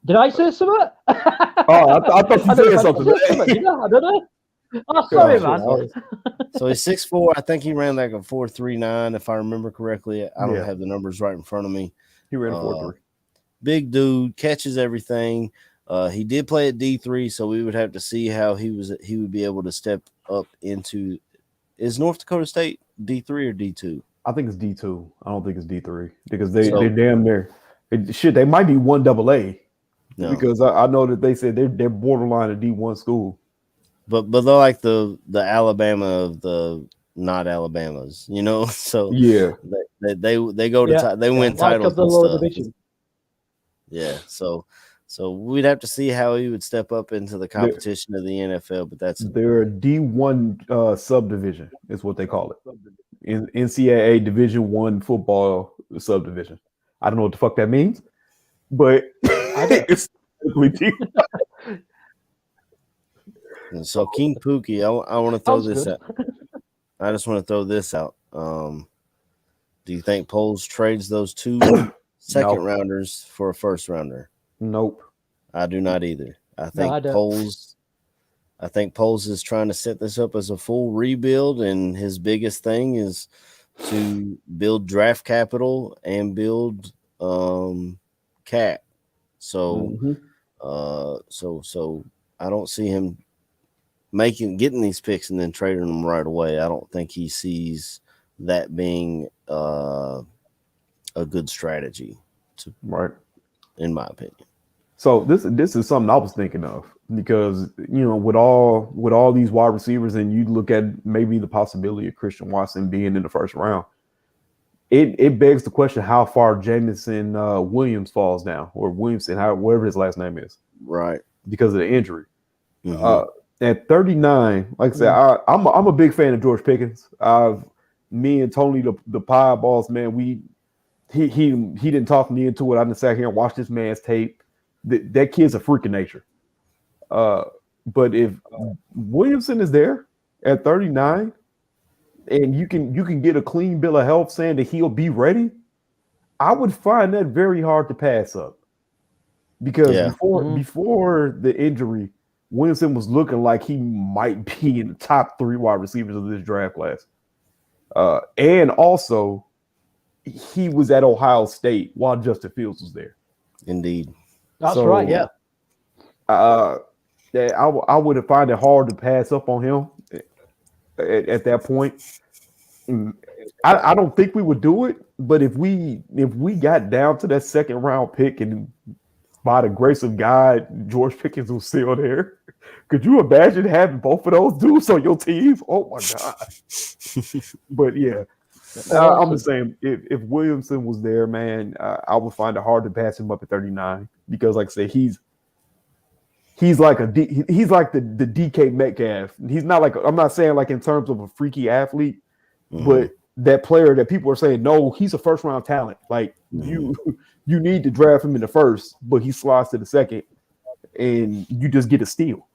Did I say something? I thought you said something. I don't know. Oh, sorry, man. So he's 6'4". I think he ran like a 4.39, if I remember correctly. I don't have the numbers right in front of me. He ran a 4.3. Big dude, catches everything. He did play at D3, so we would have to see how he would be able to step up into. Is North Dakota State D3 or D2? I think it's D2. I don't think it's D3 because they're damn near. They might be 1AA. No. Because I know that they said they're borderline a D1 school. But they're like the Alabama of the not Alabamas, So they go to they win titles and stuff. Yeah, so So we'd have to see how he would step up into the competition of the NFL. But that's their D1 subdivision is what they call it. In NCAA Division I football subdivision. I don't know what the fuck that means, but it's so King Pookie. I want to throw this out. I just want to throw this out. Do you think Poles trades those 2 second rounders for a first rounder? Nope. I do not either. I think Poles is trying to set this up as a full rebuild, and his biggest thing is to build draft capital and build cap. So so I don't see him getting these picks and then trading them right away. I don't think he sees that being a good strategy, in my opinion. So this is something I was thinking of, because with all these wide receivers, and you look at maybe the possibility of Christian Watson being in the first round, it begs the question how far Jameson Williams falls down, or Williamson, whatever his last name is, right? Because of the injury. At 39, like I said, I'm a big fan of George Pickens. Me and Tony, the pie balls, man, he didn't talk me into it. I just sat here and watched this man's tape. That kid's a freak of nature. But if Williamson is there at 39, and you can get a clean bill of health saying that he'll be ready, I would find that very hard to pass up. Because before the injury, Williamson was looking like he might be in the top 3 wide receivers of this draft class. And also, he was at Ohio State while Justin Fields was there. Indeed. That's right, yeah. I would have found it hard to pass up on him at that point. I don't think we would do it, but if we got down to that second round pick, and by the grace of God, George Pickens was still there, could you imagine having both of those dudes on your team? Oh my God. But yeah, I'm just saying, if Williamson was there, man, I would find it hard to pass him up at 39, because, like I said, he's like the DK Metcalf. He's not like, I'm not saying like in terms of a freaky athlete, but that player that people are saying, no, he's a first round talent. Like you need to draft him in the first, but he slides to the second, and you just get a steal.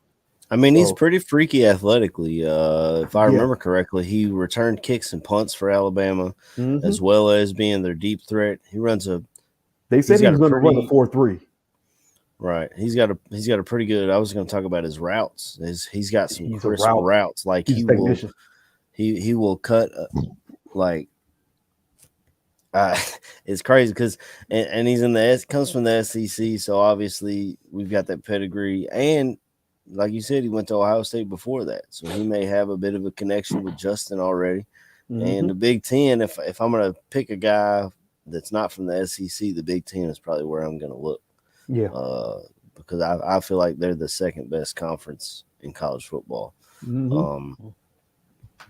I mean, he's pretty freaky athletically. If I remember correctly, he returned kicks and punts for Alabama, as well as being their deep threat. He runs They said he was going to run a 4.3. Right. He's got a pretty good. I was going to talk about his routes. He's got some crisp routes. Like he will cut it's crazy because and he's comes from the SEC, so obviously we've got that pedigree, and like you said, he went to Ohio State before that, so he may have a bit of a connection with Justin already. And the Big Ten, if I'm going to pick a guy that's not from the SEC, the Big Ten is probably where I'm going to look. Yeah, because I feel like they're the second best conference in college football.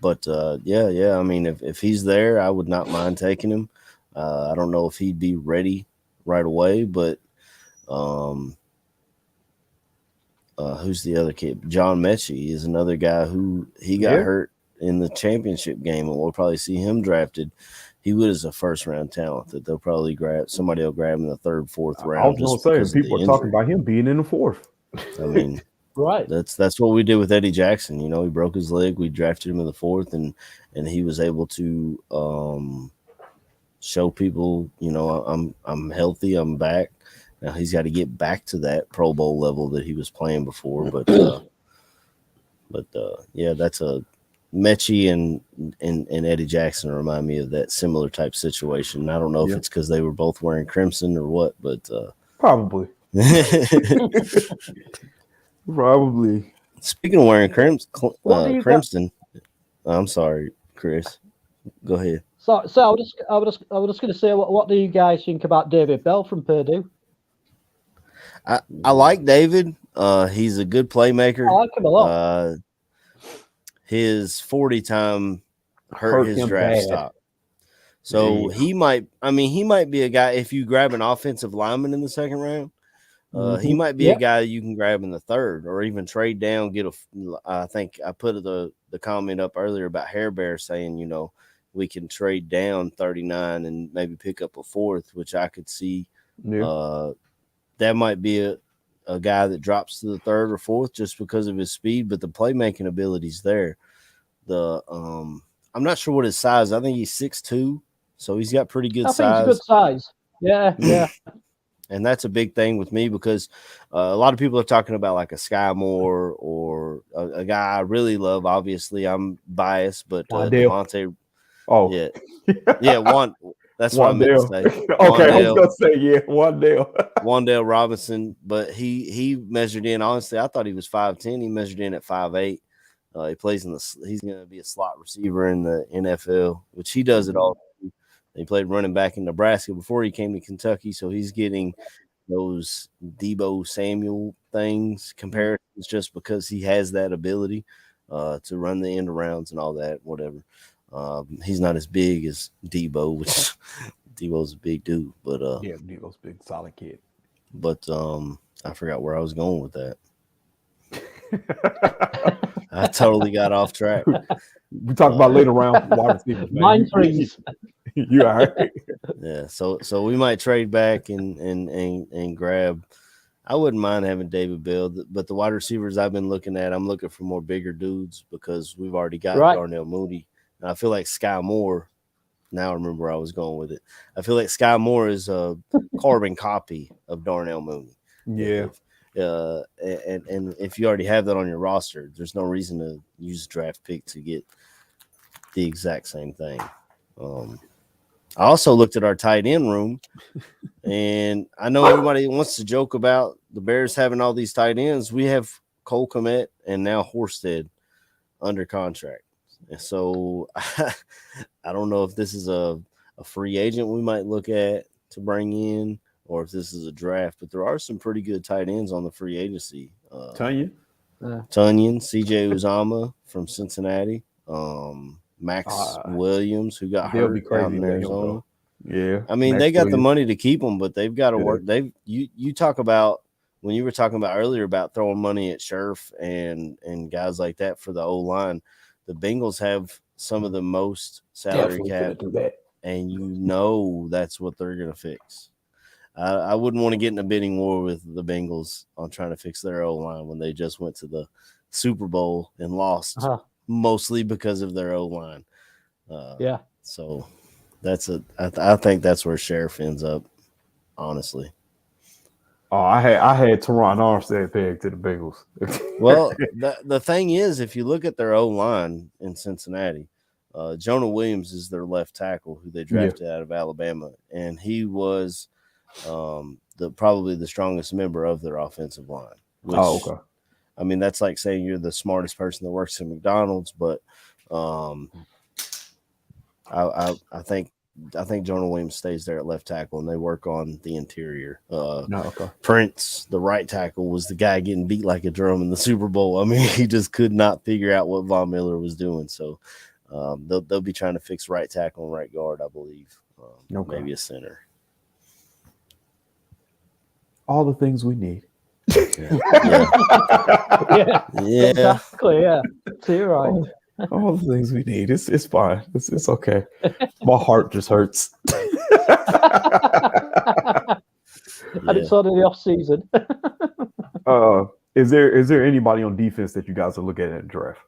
But yeah. I mean, if he's there, I would not mind taking him. I don't know if he'd be ready right away, but who's the other kid? John Mechie is another guy who got hurt in the championship game, and we'll probably see him drafted. He was a first round talent that they'll probably grab. Somebody will grab him in the 3rd, 4th round. I was going to say, people are talking about him being in the 4th. I mean, right. That's what we did with Eddie Jackson. He broke his leg. We drafted him in the 4th, and he was able to show people, I'm healthy, I'm back. Now he's got to get back to that Pro Bowl level that he was playing before. But yeah, that's a Mechie and Eddie Jackson remind me of that similar type situation. I don't know if it's because they were both wearing crimson or what, but probably. Probably. Speaking of wearing crimson, I'm sorry, Chris. Go ahead. So I was just going to say, what do you guys think about David Bell from Purdue? I like David. He's a good playmaker. I like him a lot. His 40 time hurt his draft stock. So he might be a guy, if you grab an offensive lineman in the 2nd round, He might be a guy you can grab in the third or even trade down. I think I put the comment up earlier about Hair Bear saying, we can trade down 39 and maybe pick up a fourth, which I could see. Yeah. That might be a guy that drops to the third or fourth just because of his speed, but the playmaking ability's there. I'm not sure what his size. I think he's 6'2", so he's got pretty good size. I think it's good size. Yeah. And that's a big thing with me because a lot of people are talking about like a Sky Moore or a guy I really love. Obviously, I'm biased, but Devontae. Oh, yeah. That's what I meant to say. Okay, I was gonna say Wan'Dale Robinson, but he measured in. Honestly, I thought he was 5'10". He measured in at 5'8". He plays he's going to be a slot receiver in the NFL, which he does it all. He played running back in Nebraska before he came to Kentucky, so he's getting those Debo Samuel things comparisons just because he has that ability to run the end arounds and all that, whatever. He's not as big as Debo, which Debo's a big dude, but Debo's a big solid kid. But I forgot where I was going with that. I totally got off track. We talk about later round wide receivers. Mind freeze. You all right? Yeah, so we might trade back and grab. I wouldn't mind having David Bell, but the wide receivers I've been looking at, I'm looking for more bigger dudes because we've already got Darnell Mooney. And I feel like Sky Moore. Now I remember where I was going with it. I feel like Sky Moore is a carbon copy of Darnell Mooney. Yeah. And if you already have that on your roster, there's no reason to use a draft pick to get the exact same thing. I also looked at our tight end room, and I know everybody wants to joke about the Bears having all these tight ends. We have Cole Kmet and now Horsted under contract. And so I don't know if this is a free agent we might look at to bring in or if this is a draft, but there are some pretty good tight ends on the free agency. Tunyon, CJ Uzama from Cincinnati, Max Williams, who got hurt out in Arizona. Yeah, I mean, they got the money to keep them, but they've got to work. You talk about when you were talking about earlier about throwing money at Scherf and guys like that for the O-line. The Bengals have some of the most salary cap, and that's what they're going to fix. I wouldn't want to get in a bidding war with the Bengals on trying to fix their O-line when they just went to the Super Bowl and lost mostly because of their O-line. So I think that's where Sheriff ends up, honestly. Oh, I had Teron Armstead pegged to the Bengals. Well, the thing is, if you look at their O-line in Cincinnati, Jonah Williams is their left tackle who they drafted out of Alabama, and he was probably the strongest member of their offensive line. Which, okay. I mean, that's like saying you're the smartest person that works at McDonald's, but I think Jonah Williams stays there at left tackle, and they work on the interior. Prince, the right tackle, was the guy getting beat like a drum in the Super Bowl. I mean, he just could not figure out what Von Miller was doing. So they'll be trying to fix right tackle and right guard, I believe. Maybe a center. All the things we need. Exactly. Yeah, so you're right. All the things we need. It's fine. It's okay. My heart just hurts. And it's on in the off season. Is there anybody on defense that you guys are looking at in the draft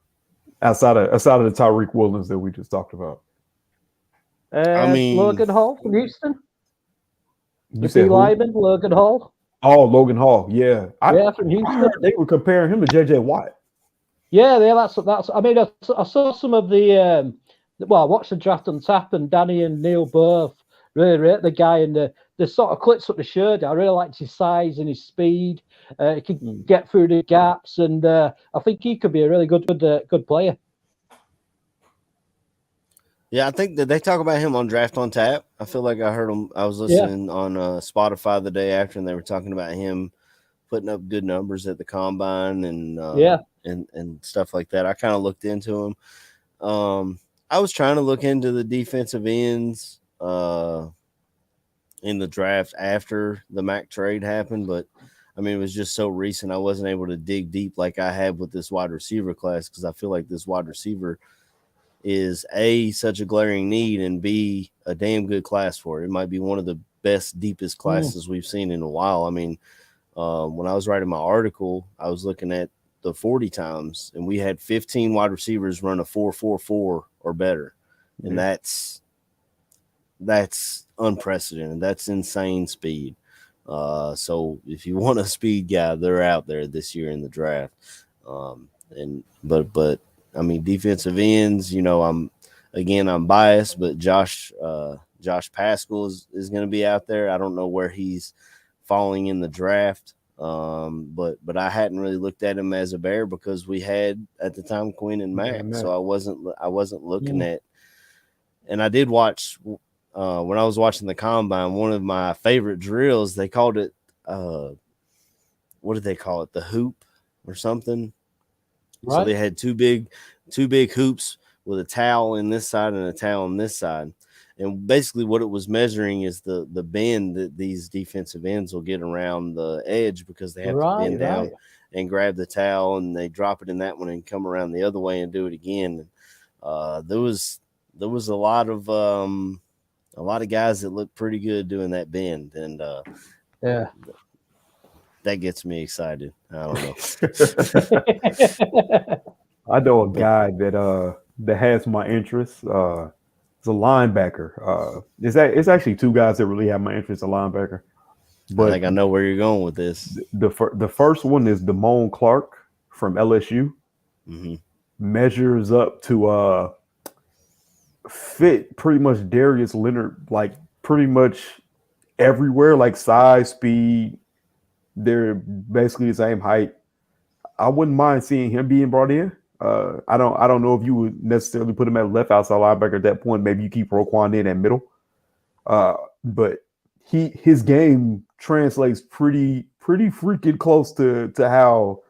outside of the Tyreek Williams that we just talked about? I mean, Logan Hall from Houston. You said Lyman, Logan Hall. Oh, Logan Hall. Yeah, from Houston. I heard they were comparing him to JJ Watt. Yeah, that's. I mean, I saw some of the. I watched the draft on tap, and Danny and Neil both really rate the guy, and the sort of clips up the shirt. I really liked his size and his speed. He can get through the gaps, and I think he could be a really good player. Yeah, I think that they talk about him on Draft on Tap. I feel like I heard him. I was listening on Spotify the day after, and they were talking about him putting up good numbers at the combine and and stuff like that. I kind of looked into him. I was trying to look into the defensive ends in the draft after the Mack trade happened, but I mean, it was just so recent. I wasn't able to dig deep like I have with this wide receiver class because I feel like this wide receiver is A, such a glaring need, and B, a damn good class for it. It might be one of the best, deepest classes we've seen in a while. I mean, when I was writing my article, I was looking at the 40 times, and we had 15 wide receivers run a 4.44 or better. And that's unprecedented. That's insane speed. So if you want a speed guy, they're out there this year in the draft. But I mean, defensive ends, you know, I'm biased, but Josh Pascal is going to be out there. I don't know where he's falling in the draft. But I hadn't really looked at him as a Bear because we had at the time Quinn and Mack. So I wasn't looking at, and I did watch when I was watching the combine, one of my favorite drills, they called it, what did they call it? The hoop or something. Right. So they had two big hoops with a towel in this side and a towel on this side. And basically what it was measuring is the bend that these defensive ends will get around the edge because they have to bend down and grab the towel, and they drop it in that one and come around the other way and do it again. There was a lot of guys that looked pretty good doing that bend, and that gets me excited. I don't know. I know a guy that has my interest. It's a linebacker. It's actually two guys that really have my interest. A linebacker. But I think I know where you're going with this. The first one is Damone Clark from LSU. Mm-hmm. Measures up to fit pretty much Darius Leonard, like pretty much everywhere, like size, speed. They're basically the same height. I wouldn't mind seeing him being brought in. I don't know if you would necessarily put him at left outside linebacker at that point. Maybe you keep Roquan in at middle. But his game translates pretty freaking close to how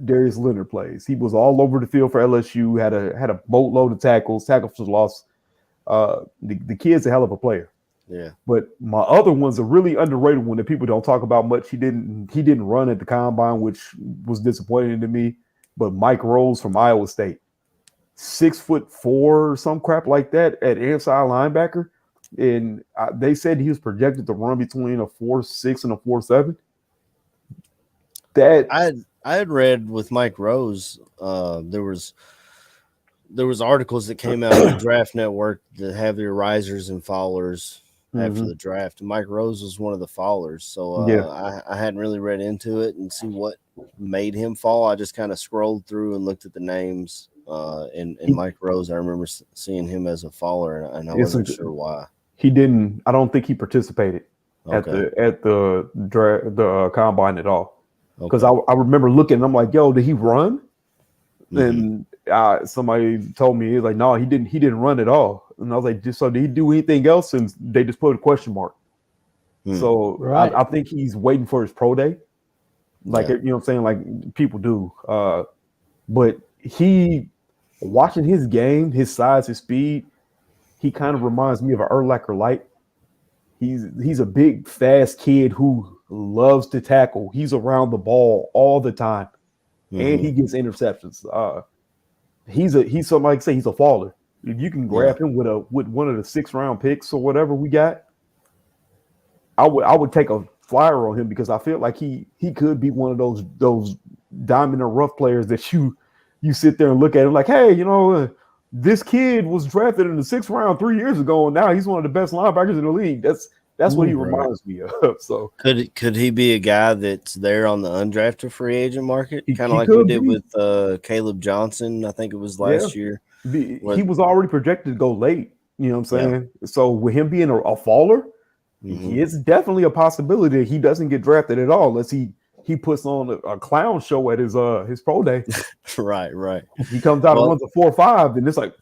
Darius Leonard plays. He was all over the field for LSU, had a boatload of tackles for loss. The kid's a hell of a player. Yeah. But my other one's a really underrated one that people don't talk about much. He didn't run at the combine, which was disappointing to me. But Mike Rose from Iowa State, 6'4" or some crap like that at inside linebacker. And they said he was projected to run between a 4.6 and a 4.7. That I had read with Mike Rose, there was articles that came out of the Draft Network that have your risers and fallers after the draft. And Mike Rose was one of the fallers. So I hadn't really read into it and see what made him fall. I just kind of scrolled through and looked at the names. And Mike Rose, I remember seeing him as a faller, and I wasn't sure why. He didn't. I don't think he participated at the combine at all. Because I remember looking, and I'm like, "Yo, did he run?" And somebody told me, he was like, "No, he didn't run at all." And I was like, "So did he do anything else?" And they just put a question mark. So I think he's waiting for his pro day, like you know what I'm saying, like people do. But he, watching his game, his size, his speed, he kind of reminds me of an Urlacher Light. He's a big, fast kid who loves to tackle. He's around the ball all the time, and he gets interceptions. He's something like say he's a faller. If you can grab him with one of the 6th-round picks or whatever we got, I would take a flyer on him because I feel like he could be one of those diamond or rough players that you sit there and look at him like, hey, you know, this kid was drafted in the 6th round 3 years ago, and now he's one of the best linebackers in the league. That's what he reminds me of. So could he be a guy that's there on the undrafted free agent market, kind of like we did with Caleb Johnson? I think it was last year. He was already projected to go late. You know what I'm saying? Yeah. So with him being a faller, it's definitely a possibility that he doesn't get drafted at all unless he puts on a clown show at his pro day. Right. He comes out and runs a 4.5, and it's like,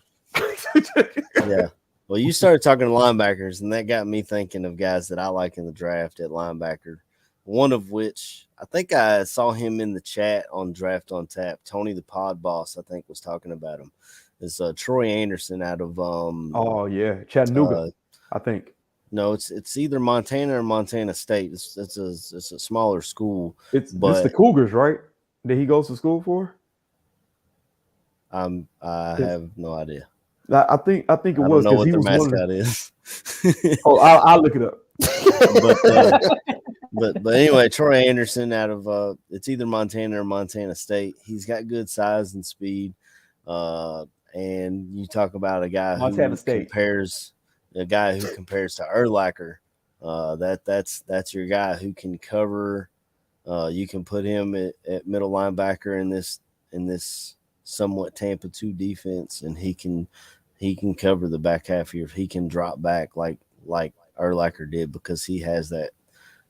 yeah. Well, you started talking linebackers, and that got me thinking of guys that I like in the draft at linebacker. One of which I think I saw him in the chat on Draft on Tap. Tony the Pod Boss, I think, was talking about him. It's Troy Anderson out of Chattanooga, I think. No, it's either Montana or Montana State. It's a smaller school, It's this the but Cougars, right? That he goes to school for? I It's, have no idea. I think it I don't was know because what he their was one of the, mascot is. oh, I'll look it up. but but anyway, Troy Anderson out of it's either Montana or Montana State. He's got good size and speed. And you talk about Montana State. a guy who compares to Urlacher. That's your guy who can cover. You can put him at middle linebacker in this somewhat Tampa 2 defense, and he can cover the back half here. He can drop back like Urlacher did because he has that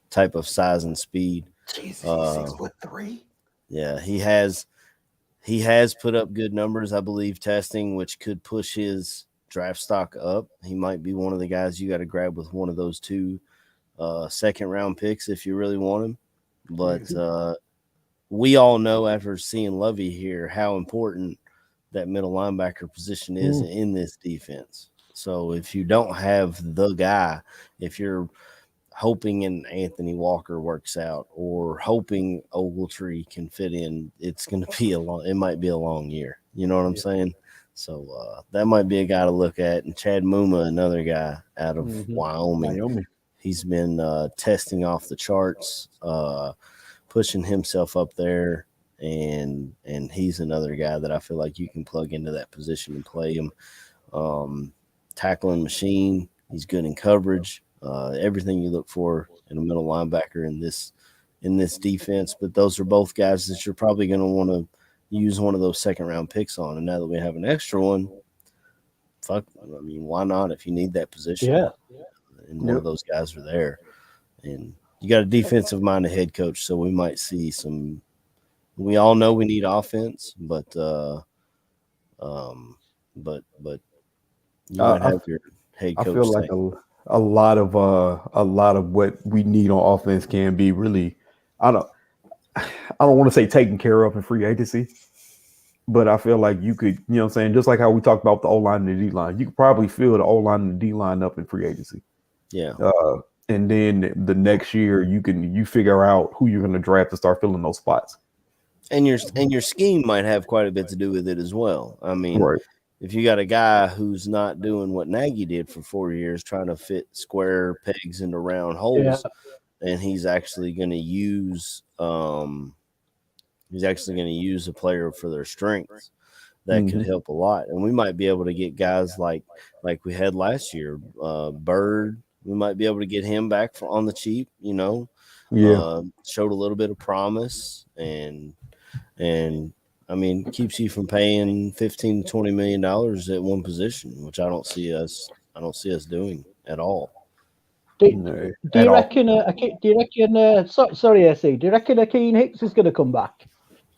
type of size and speed. Jesus, he's 6'3". Yeah, he has put up good numbers, I believe, testing, which could push his draft stock up. He might be one of the guys you got to grab with one of those 2 second round picks if you really want him. But we all know after seeing Lovey here how important that middle linebacker position is in this defense. So if you don't have the guy, if you're hoping an Anthony Walker works out or hoping Ogletree can fit in, it's going to be it might be a long year. You know what I'm saying? So that might be a guy to look at. And Chad Muma, another guy out of Wyoming. He's been testing off the charts, pushing himself up there. And he's another guy that I feel like you can plug into that position and play him. Tackling machine. He's good in coverage. Everything you look for in a middle linebacker in this defense. But those are both guys that you're probably going to want to use one of those second round picks on. And now that we have an extra one, why not if you need that position? Yeah. And one of those guys are there. And you got a defensive minded head coach, so we might see some. We all know we need offense, but you might have your head coach. I feel like a lot of what we need on offense can be really, I don't want to say taken care of in free agency, but I feel like you could, you know what I'm saying, just like how we talked about the O-line and the D-line, you could probably fill the O-line and the D-line up in free agency. Yeah. And then the next year you figure out who you're going to draft to start filling those spots. And your scheme might have quite a bit to do with it as well. I mean, right. If you got a guy who's not doing what Nagy did for 4 years, trying to fit square pegs into round holes, and he's actually going to use a player for their strengths, that could help a lot. And we might be able to get guys like we had last year, Bird. We might be able to get him back on the cheap. Showed a little bit of promise and I mean, keeps you from paying $15 to $20 million at one position, which I don't see us doing at all. Do you reckon? Sorry, AC. Do you reckon Akeem Hicks is going to come back?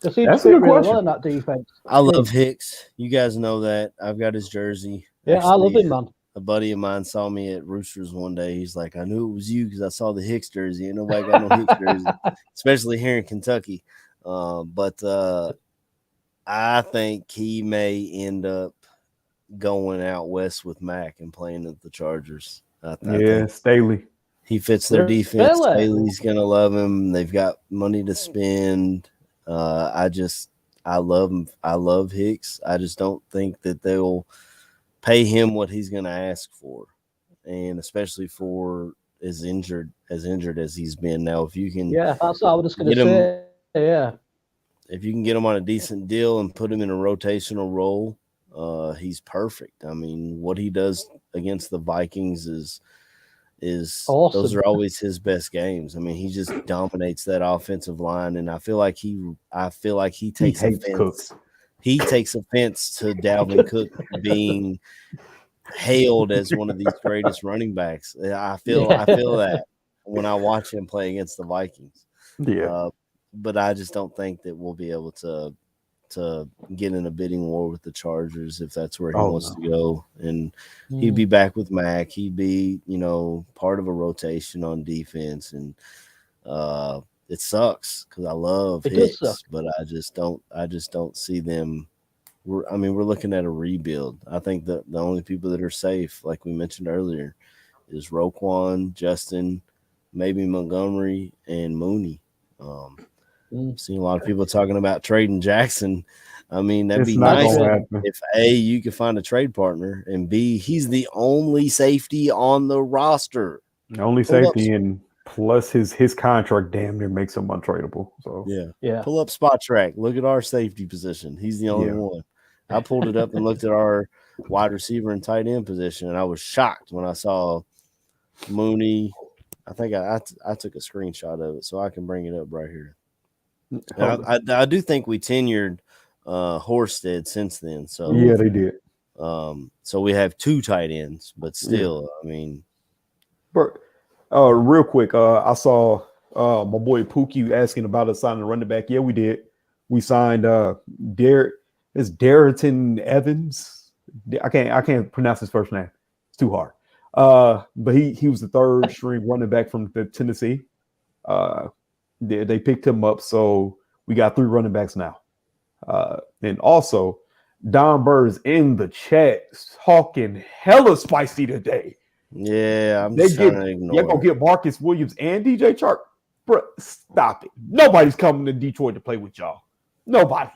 Because he fit really well in that defense. I love Hicks. You guys know that. I've got his jersey. Yeah, actually, I love him, man. A buddy of mine saw me at Roosters one day. He's like, I knew it was you because I saw the Hicks jersey. Ain't nobody got no Hicks jersey, especially here in Kentucky. But I think he may end up going out west with Mack and playing at the Chargers. Staley. He fits their defense. Staley's going to love him. They've got money to spend. I love him. I love Hicks. I just don't think that they'll pay him what he's going to ask for, and especially for as injured as he's been. Now, if you can, that's what I was going to say. Yeah, if you can get him on a decent deal and put him in a rotational role, he's perfect. I mean, what he does against the Vikings is awesome. Those are always his best games. I mean, he just dominates that offensive line, and I feel like he takes offense. He takes offense to Dalvin Cook being hailed as one of these greatest running backs. I feel that when I watch him play against the Vikings. Yeah. But I just don't think that we'll be able to get in a bidding war with the Chargers if that's where he wants to go. And he'd be back with Mack. He'd be, part of a rotation on defense. And it sucks because I love Hicks, but I just don't see them. We're looking at a rebuild. I think that the only people that are safe, like we mentioned earlier, is Roquan, Justin, maybe Montgomery, and Mooney. I've seen a lot of people talking about trading Jackson. I mean, that'd be nice if A, you could find a trade partner, and B, he's the only safety on the roster. The only safety, and plus his contract damn near makes him untradeable. So yeah. Pull up Spot Track. Look at our safety position. He's the only one. I pulled it up and looked at our wide receiver and tight end position, and I was shocked when I saw Mooney. I think I took a screenshot of it, so I can bring it up right here. I do think we tenured Horsted since then. So yeah, they did. So we have 2 tight ends, but still, I mean. But real quick, I saw my boy Pookie asking about us signing a running back. Yeah, we did. We signed Darrington Evans. I can't pronounce his first name. It's too hard. But he was the 3rd string running back from the Tennessee. They picked him up, so we got 3 running backs now. And also, Don Burr's in the chat talking hella spicy today. Yeah, I'm just trying to ignore. You're gonna get Marcus Williams and DJ Chark. Bro, stop it. Nobody's coming to Detroit to play with y'all. Nobody.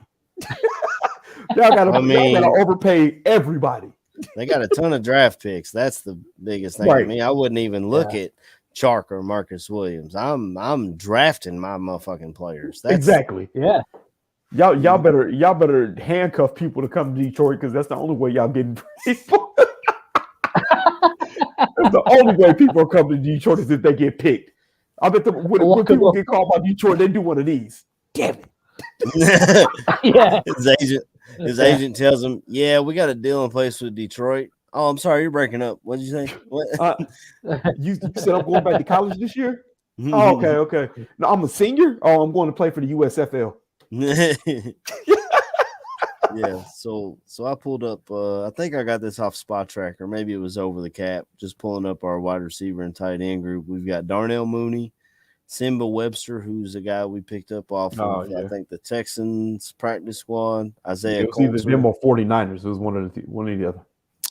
y'all gotta overpay everybody. They got a ton of draft picks. That's the biggest thing to me. I wouldn't even look at Chark or Marcus Williams. I'm drafting my motherfucking players. Exactly. Yeah. Y'all better handcuff people to come to Detroit because that's the only way y'all getting people. That's the only way people are coming to Detroit is if they get picked. I bet when people get called by Detroit, they do one of these. Damn it. Yeah. His agent tells him, "Yeah, we got a deal in place with Detroit." Oh, I'm sorry, you're breaking up. What did you say? What? You said I'm going back to college this year? Oh, okay. No, I'm a senior. Oh, I'm going to play for the USFL. Yeah, so I pulled up I think I got this off Spot Track, or maybe it was Over the Cap, just pulling up our wide receiver and tight end group. We've got Darnell Mooney, Simba Webster, who's a guy we picked up off of I think the Texans practice squad. Isaiah Coulter. It was either them or 49ers. It was one of the other.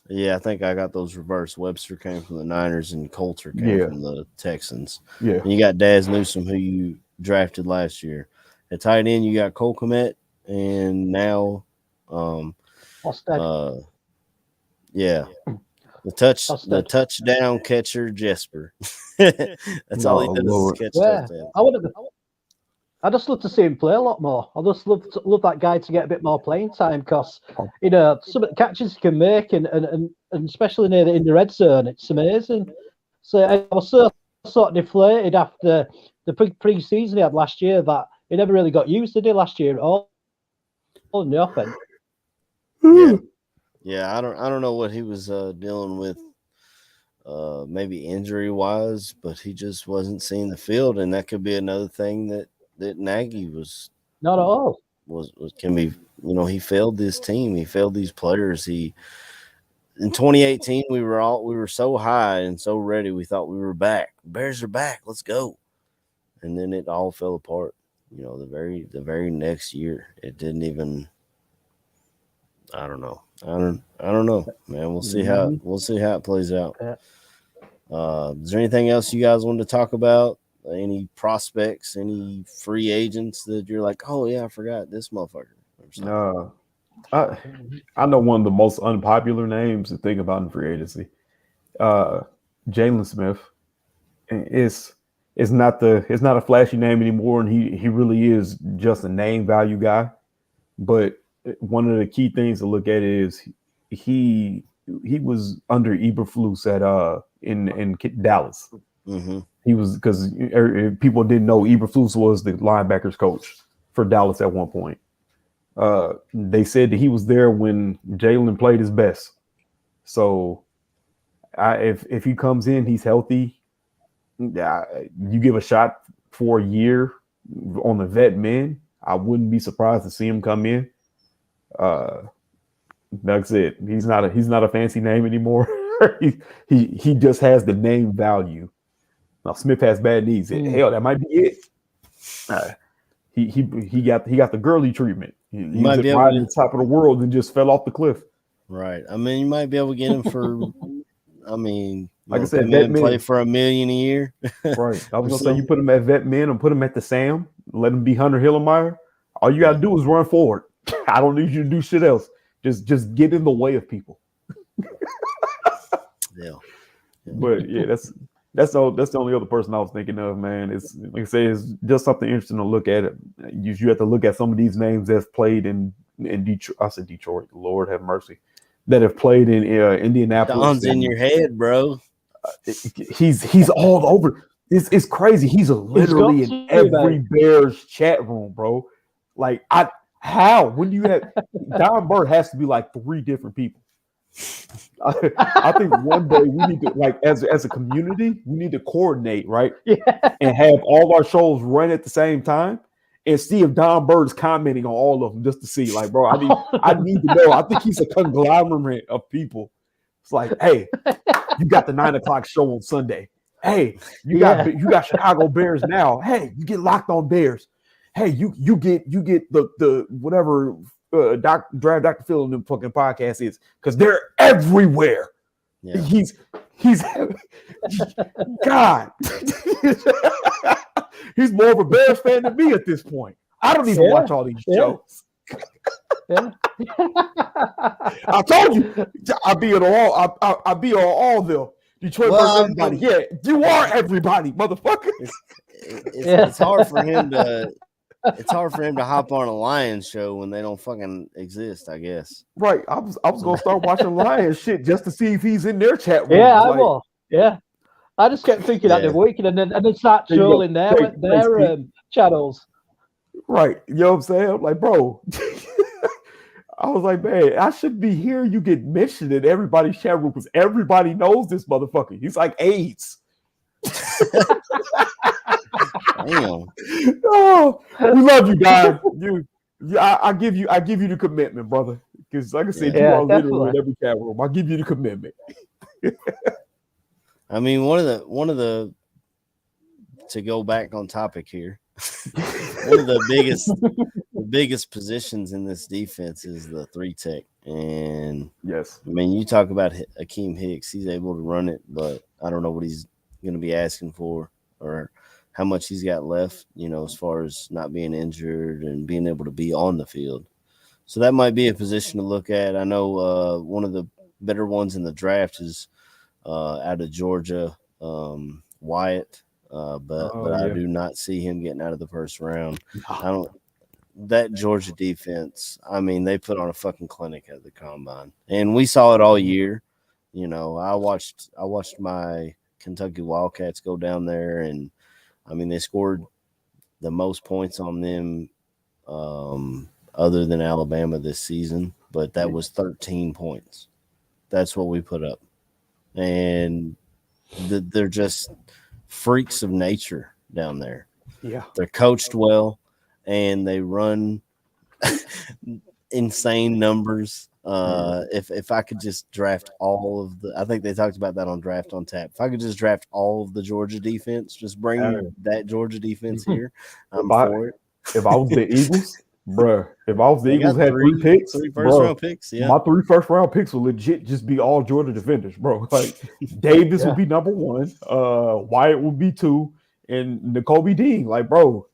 Yeah, I think I got those reversed. Webster came from the Niners and Coulter came from the Texans. Yeah. And you got Daz Newsome, who you drafted last year. At tight end, you got Cole Kmet, and now the touchdown catcher Jesper. That's all he does is catch touchdowns. I just love to see him play a lot more. I just love that guy to get a bit more playing time because some of the catches he can make and especially in the red zone, it's amazing. So I was so sort of deflated after the pre-season he had last year that he never really got used to it last year at all in the offense. Yeah, I don't know what he was dealing with, maybe injury wise, but he just wasn't seeing the field, and that could be another thing that Nagy was not at all. Can be, he failed this team, he failed these players. In 2018 we were so high and so ready, we thought we were back. Bears are back, let's go, and then it all fell apart. The very next year, it didn't even. I don't know. I don't know, man. We'll see how it plays out. Is there anything else you guys wanted to talk about? Any prospects? Any free agents that you're like, oh yeah, I forgot this motherfucker? I know one of the most unpopular names to think about in free agency. Jalen Smith. It's not a flashy name anymore, and he really is just a name value guy. But one of the key things to look at is he was under Eberflus at in Dallas. Mm-hmm. He was, because people didn't know Eberflus was the linebackers coach for Dallas at one point. They said that he was there when Jalen played his best. So if he comes in, he's healthy. You give a shot for a year on the vet men. I wouldn't be surprised to see him come in. That's it. He's not a fancy name anymore. he just has the name value. Now Smith has bad knees. Hell, that might be it. He got the girly treatment. He was at the top of the world and just fell off the cliff. Right. I mean, you might be able to get him for. I mean, Like I put said, him vet in play men. for $1 million a year. Right. I was Or gonna say you something. put him at vet men and put him at the Sam. Let him be Hunter Hillemeyer. All you gotta do is run forward. I don't need you to do shit else. Just get in the way of people. Yeah. But yeah, that's the only other person I was thinking of, man. It's like I say, it's just something interesting to look at. It. You have to look at some of these names that's played in Detroit. I said Detroit. Lord have mercy. That have played in Indianapolis. Don's in your head, bro. He's all over. It's crazy. He's literally in every Bears chat room, bro. Like when do you have Don Bird has to be like 3 different people. I think one day we need to, like, as a community, we need to coordinate, right? Yeah. And have all our shows run at the same time and see if Don Bird is commenting on all of them just to see, like, bro, I need to know. I think he's a conglomerate of people. It's like, hey, you got the 9 o'clock show on Sunday. Hey, you got Chicago Bears now. Hey, you get Locked On Bears. Hey, you get the whatever Drive Dr. Phil and them fucking podcast is, because they're everywhere. Yeah. He's God. He's more of a Bears fan than me at this point. I don't even watch all these shows. Yeah. I told you I'll be on all them. Detroit versus everybody. Yeah, you are everybody, motherfucker. It's hard for him to. It's hard for him to hop on a Lions show when they don't fucking exist, I guess. Right. I was gonna start watching Lions shit just to see if he's in their chat room. Yeah, I will. Yeah. I just kept thinking that the weekend and then start trolling their channels. Right. You know what I'm saying? I'm like, bro. I was like, man, I should be here. You get mentioned in everybody's chat room because everybody knows this motherfucker. He's like AIDS. Damn. Oh, we love you, guys. I give you the commitment, brother. Because like I said, you are literally in every chat room. I give you the commitment. I mean, one of the to go back on topic here, one of the biggest positions in this defense is the 3 tech. And yes, I mean, you talk about Akeem Hicks, he's able to run it, but I don't know what he's going to be asking for or how much he's got left, as far as not being injured and being able to be on the field. So that might be a position to look at. I know one of the better ones in the draft is out of Georgia, Wyatt, but I do not see him getting out of the first round. That Georgia defense, I mean, they put on a fucking clinic at the combine, and we saw it all year. I watched my Kentucky Wildcats go down there, and I mean, they scored the most points on them other than Alabama this season, but that was 13 points. That's what we put up. And they're just freaks of nature down there. Yeah. They're coached well, and they run insane numbers. If I could just draft all of I think they talked about that on Draft on Tap. If I could just draft all of the Georgia defense, just bring that Georgia defense here, I'm for it. If I was the Eagles, bro, if I was the Eagles, had 3 picks, 3 first-round picks, yeah. My 3 first-round picks will legit just be all Georgia defenders, bro. Like Davis would be number 1, Wyatt would be 2, and N'Kobe Dean. Like, bro,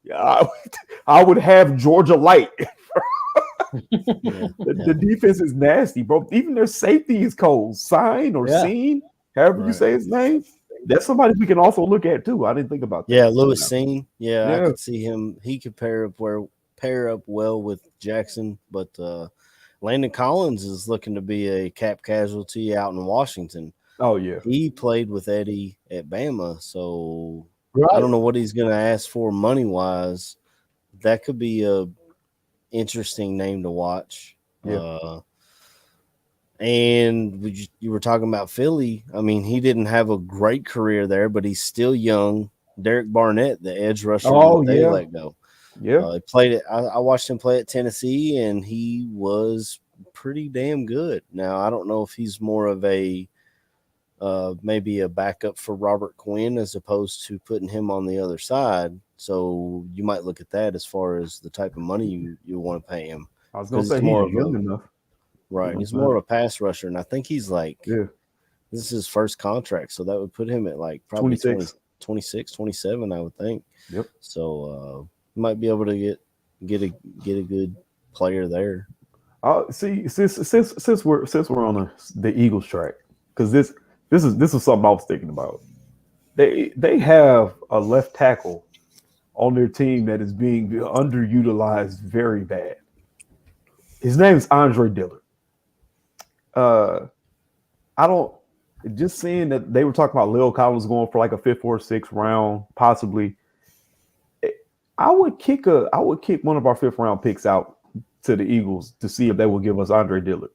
I would have Georgia light. The defense is nasty, bro. Even their safety is cold. Sign or Seen, however you say his name. That's somebody we can also look at too. I didn't think about that. Yeah, Lewis Seen. Yeah, I could see him. He could pair up well with Jackson, but Landon Collins is looking to be a cap casualty out in Washington. Oh yeah, he played with Eddie at Bama, so I don't know what he's going to ask for money wise. That could be a interesting name to watch. Yeah. And you were talking about Philly. I mean, he didn't have a great career there, but he's still young. Derek Barnett, the edge rusher, they let go. Yeah, he played it. I watched him play at Tennessee, and he was pretty damn good. Now, I don't know if he's more of a maybe a backup for Robert Quinn as opposed to putting him on the other side. So you might look at that as far as the type of money you want to pay him. I was going to say he's young enough. Right. He's more of a pass rusher, and I think he's like, this is his first contract, so that would put him at like probably 26, 27, I would think. Yep. So might be able to get a good player there. See, since we're on the Eagles track, because this is something I was thinking about. They have a left tackle on their team that is being underutilized very bad. His name is Andre Dillard. I don't just seeing that they were talking about Lil Collins going for like a 5th or 6th round, possibly. I would kick one of our 5th round picks out to the Eagles to see if they will give us Andre Dillard.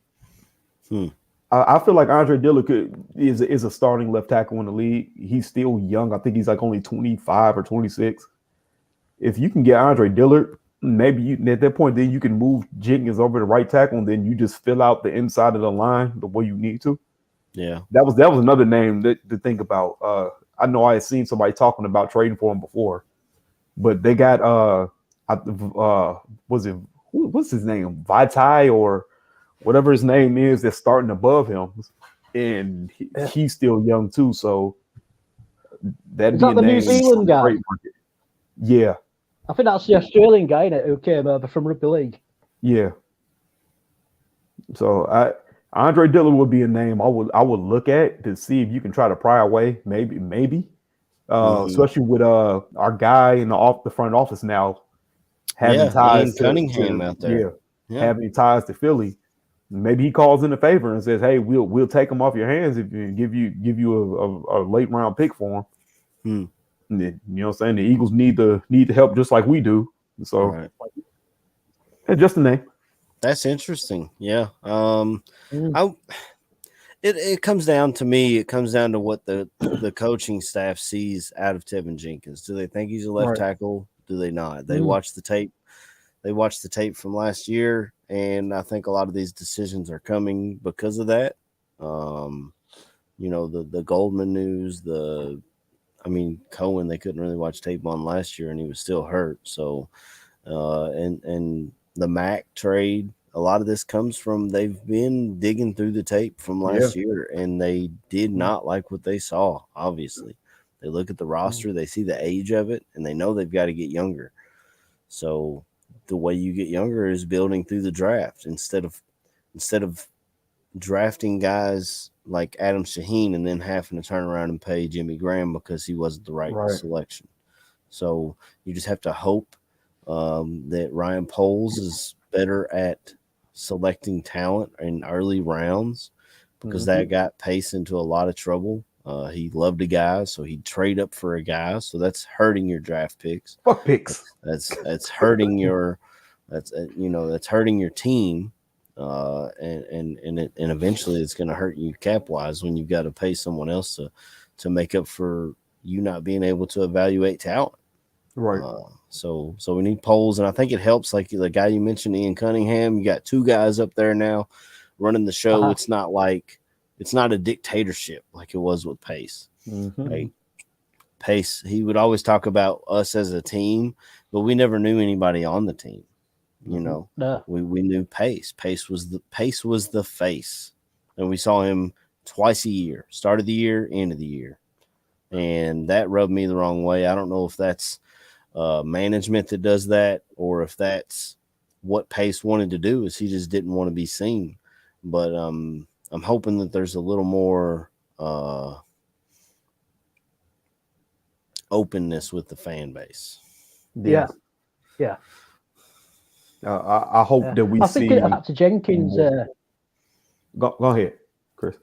I feel like Andre Dillard is a starting left tackle in the league. He's still young. I think he's like only 25 or 26. If you can get Andre Dillard, maybe at that point, then you can move Jenkins over to right tackle, and then you just fill out the inside of the line the way you need to. Yeah, that was another name to think about. I know I had seen somebody talking about trading for him before, but they got what's his name, Vitae or whatever his name is that's starting above him, and he's still young too. So that'd be a the name. New Zealand guy? Yeah. I think that's the Australian guy who came over from rugby league. Yeah. So Andre Dillard would be a name I would look at to see if you can try to pry away. Maybe. Especially with our guy in the front office now having ties to Cunningham out there. Having ties to Philly. Maybe he calls in a favor and says, "Hey, we'll take him off your hands if you give you a late round pick for him." And then, you know what I'm saying? The Eagles need the help just like we do. So just a name. That's interesting. Yeah. It comes down to me. It comes down to what the coaching staff sees out of Tevin Jenkins. Do they think he's a left tackle? Do they not? They watch the tape. They watched the tape from last year, and I think a lot of these decisions are coming because of that. The Goldman news, Cohen, they couldn't really watch tape on last year, and he was still hurt. So, and the Mack trade, a lot of this comes from they've been digging through the tape from last year, and they did not like what they saw. Obviously, they look at the roster, they see the age of it, and they know they've got to get younger. So the way you get younger is building through the draft instead of drafting guys like Adam Shaheen and then having to turn around and pay Jimmy Graham because he wasn't the right selection. So you just have to hope that Ryan Poles is better at selecting talent in early rounds because that got Pace into a lot of trouble. He loved a guy, so he'd trade up for a guy. So that's hurting your draft picks. Fuck picks. That's hurting your that's hurting your team. And eventually it's going to hurt you cap wise when you've got to pay someone else to make up for you not being able to evaluate talent. Right. So we need polls, and I think it helps. Like the guy you mentioned, Ian Cunningham, you got 2 guys up there now running the show. It's not a dictatorship like it was with Pace. Right? Pace, he would always talk about us as a team, but we never knew anybody on the team. We knew Pace. Pace was the face, and we saw him twice a year, start of the year, end of the year, and that rubbed me the wrong way. I don't know if that's management that does that, or if that's what Pace wanted to do, is he just didn't want to be seen. But I'm hoping that there's a little more openness with the fan base. Yeah. I hope that we see. Back to Jenkins. Go ahead, Chris.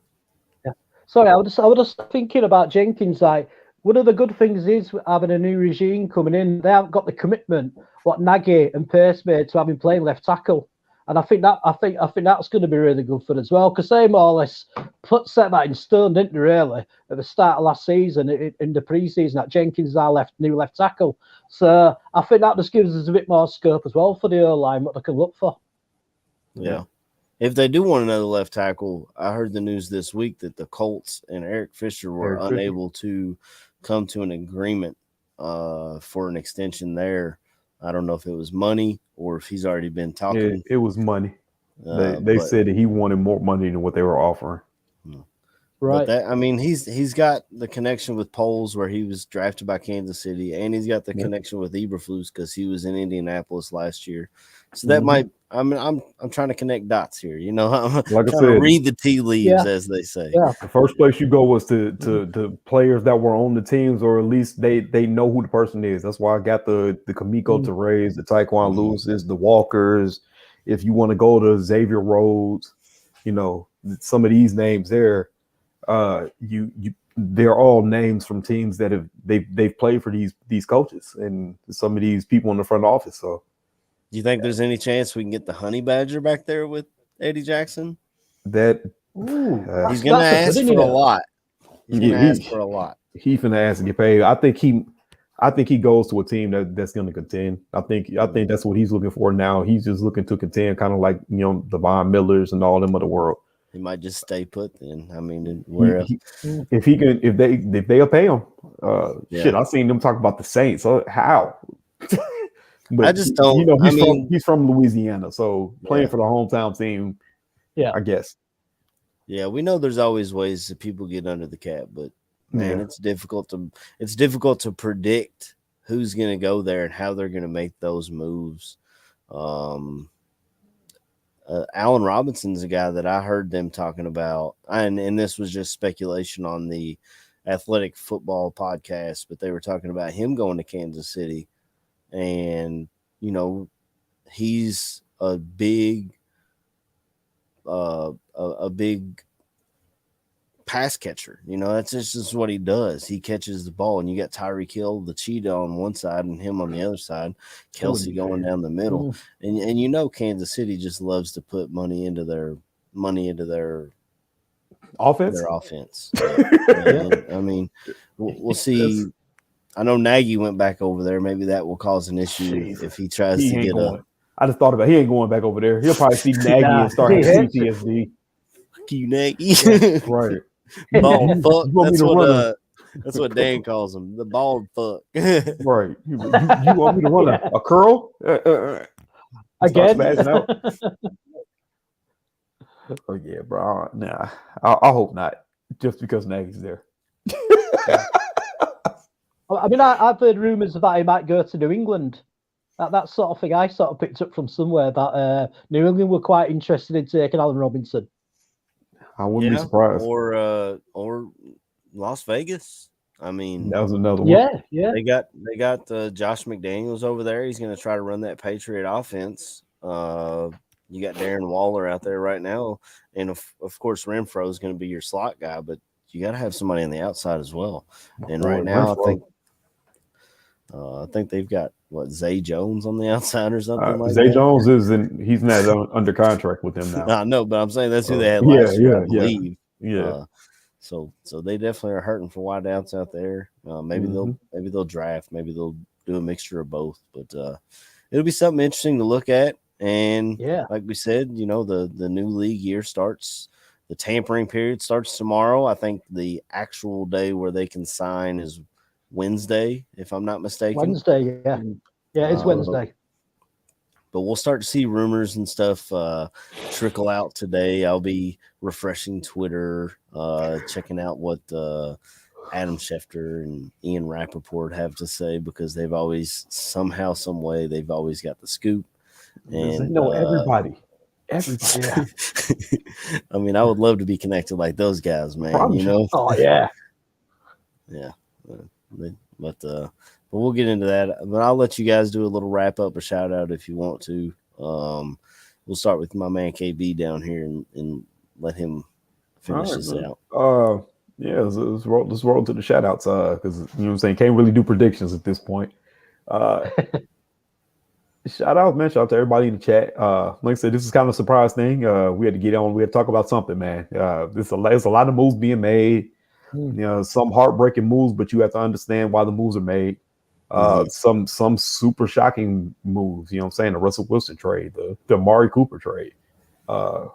Yeah. Sorry, I was just thinking about Jenkins. Like, one of the good things is having a new regime coming in. They haven't got the commitment what Nagy and Pace made to having playing left tackle, and I think that's going to be really good for them as well, because they more or less set that in stone, didn't they? Really, at the start of last season, in the preseason, that Jenkins is our new left tackle. So I think that just gives us a bit more scope as well for the O-line, what they can look for. Yeah. If they do want another left tackle, I heard the news this week that the Colts and Eric Fisher were unable to come to an agreement for an extension there. I don't know if it was money or if he's already been talking. It was money. They said that he wanted more money than what they were offering. Right. But that, I mean, he's got the connection with Poles where he was drafted by Kansas City, and he's got the connection with Eberflus because he was in Indianapolis last year. So that might. I mean, I'm trying to connect dots here. You know, I'm Like I trying to said, read the tea leaves, as they say. Yeah. the first place you go was to players that were on the teams, or at least they know who the person is. That's why I got the Kamiko Teres, the Taekwon Lewis's, the Walkers. If you want to go to Xavier Rhodes, you know, some of these names there, they're all names from teams that they've played for these coaches and some of these people in the front office. So, Do you think there's any chance we can get the Honey Badger back there with Eddie Jackson? that He's gonna ask for a lot. He's gonna ask he, for a lot. He's gonna ask to get paid. I think he goes to a team that's gonna contend. I think that's what he's looking for now. He's just looking to contend, kind of like, you know, the Von Millers and all them of the world. He might just stay put then. I mean, where if they'll pay him. Shit, I've seen them talk about the Saints. So how? But I just don't. You know, he's from Louisiana, so playing for the hometown team. Yeah, I guess. Yeah, we know there's always ways that people get under the cap, but man, it's difficult to predict who's going to go there and how they're going to make those moves. Allen Robinson's a guy that I heard them talking about, and this was just speculation on the Athletic Football podcast, but they were talking about him going to Kansas City, and you know, he's a big pass catcher. You know, that's just what he does. He catches the ball, and you got Tyreek Hill, the cheetah, on one side, and him on the other side. Kelsey going down the middle, and you know, Kansas City just loves to put money into their offense. I mean, we'll see. I know Nagy went back over there. Maybe that will cause an issue if he tries to get a. I just thought about he ain't going back over there. He'll probably see Nagy and start PTSD. Fuck you, Nagy. Right. Bald fuck. That's what Dan calls him. The bald fuck. Right. You want me to run a curl? Again? Oh yeah, bro. Nah. I hope not. Just because Nagy's there. I mean, I've heard rumors that he might go to New England. That sort of thing I sort of picked up from somewhere, that New England were quite interested in taking Allen Robinson. I wouldn't be surprised. Or Las Vegas. I mean, that was another one. Yeah. They got Josh McDaniels over there. He's going to try to run that Patriot offense. You got Darren Waller out there right now, and of course Renfro is going to be your slot guy, but you got to have somebody on the outside as well. And right now, I think they've got Zay Jones on the outside or something like that. Zay Jones he's not under contract with them now. I know, but I'm saying that's who they had last year, I believe. Yeah. So they definitely are hurting for wideouts out there. Maybe they'll draft, maybe they'll do a mixture of both. But it'll be something interesting to look at. And like we said, you know, the new league year starts. The tampering period starts tomorrow. I think the actual day where they can sign is Wednesday, if I'm not mistaken. Wednesday, yeah. Yeah, it's Wednesday. But we'll start to see rumors and stuff trickle out today. I'll be refreshing Twitter, checking out what Adam Schefter and Ian Rappaport have to say, because they've always, somehow, some way, they've always got the scoop. And they know everybody. Yeah. I mean, I would love to be connected like those guys, man. You know? Oh, yeah. Yeah. But we'll get into that. But I'll let you guys do a little wrap up or shout out if you want to. We'll start with my man KB down here and let him finish this out. Yeah, let's roll to the shout outs, because you know what I'm saying, can't really do predictions at this point. Shout out to everybody in the chat. Like I said, this is kind of a surprise thing. We had to get on, we had to talk about something, man. There's a lot of moves being made. You know, some heartbreaking moves, but you have to understand why the moves are made. Some super shocking moves, you know what I'm saying? The Russell Wilson trade, the Amari Cooper trade. You know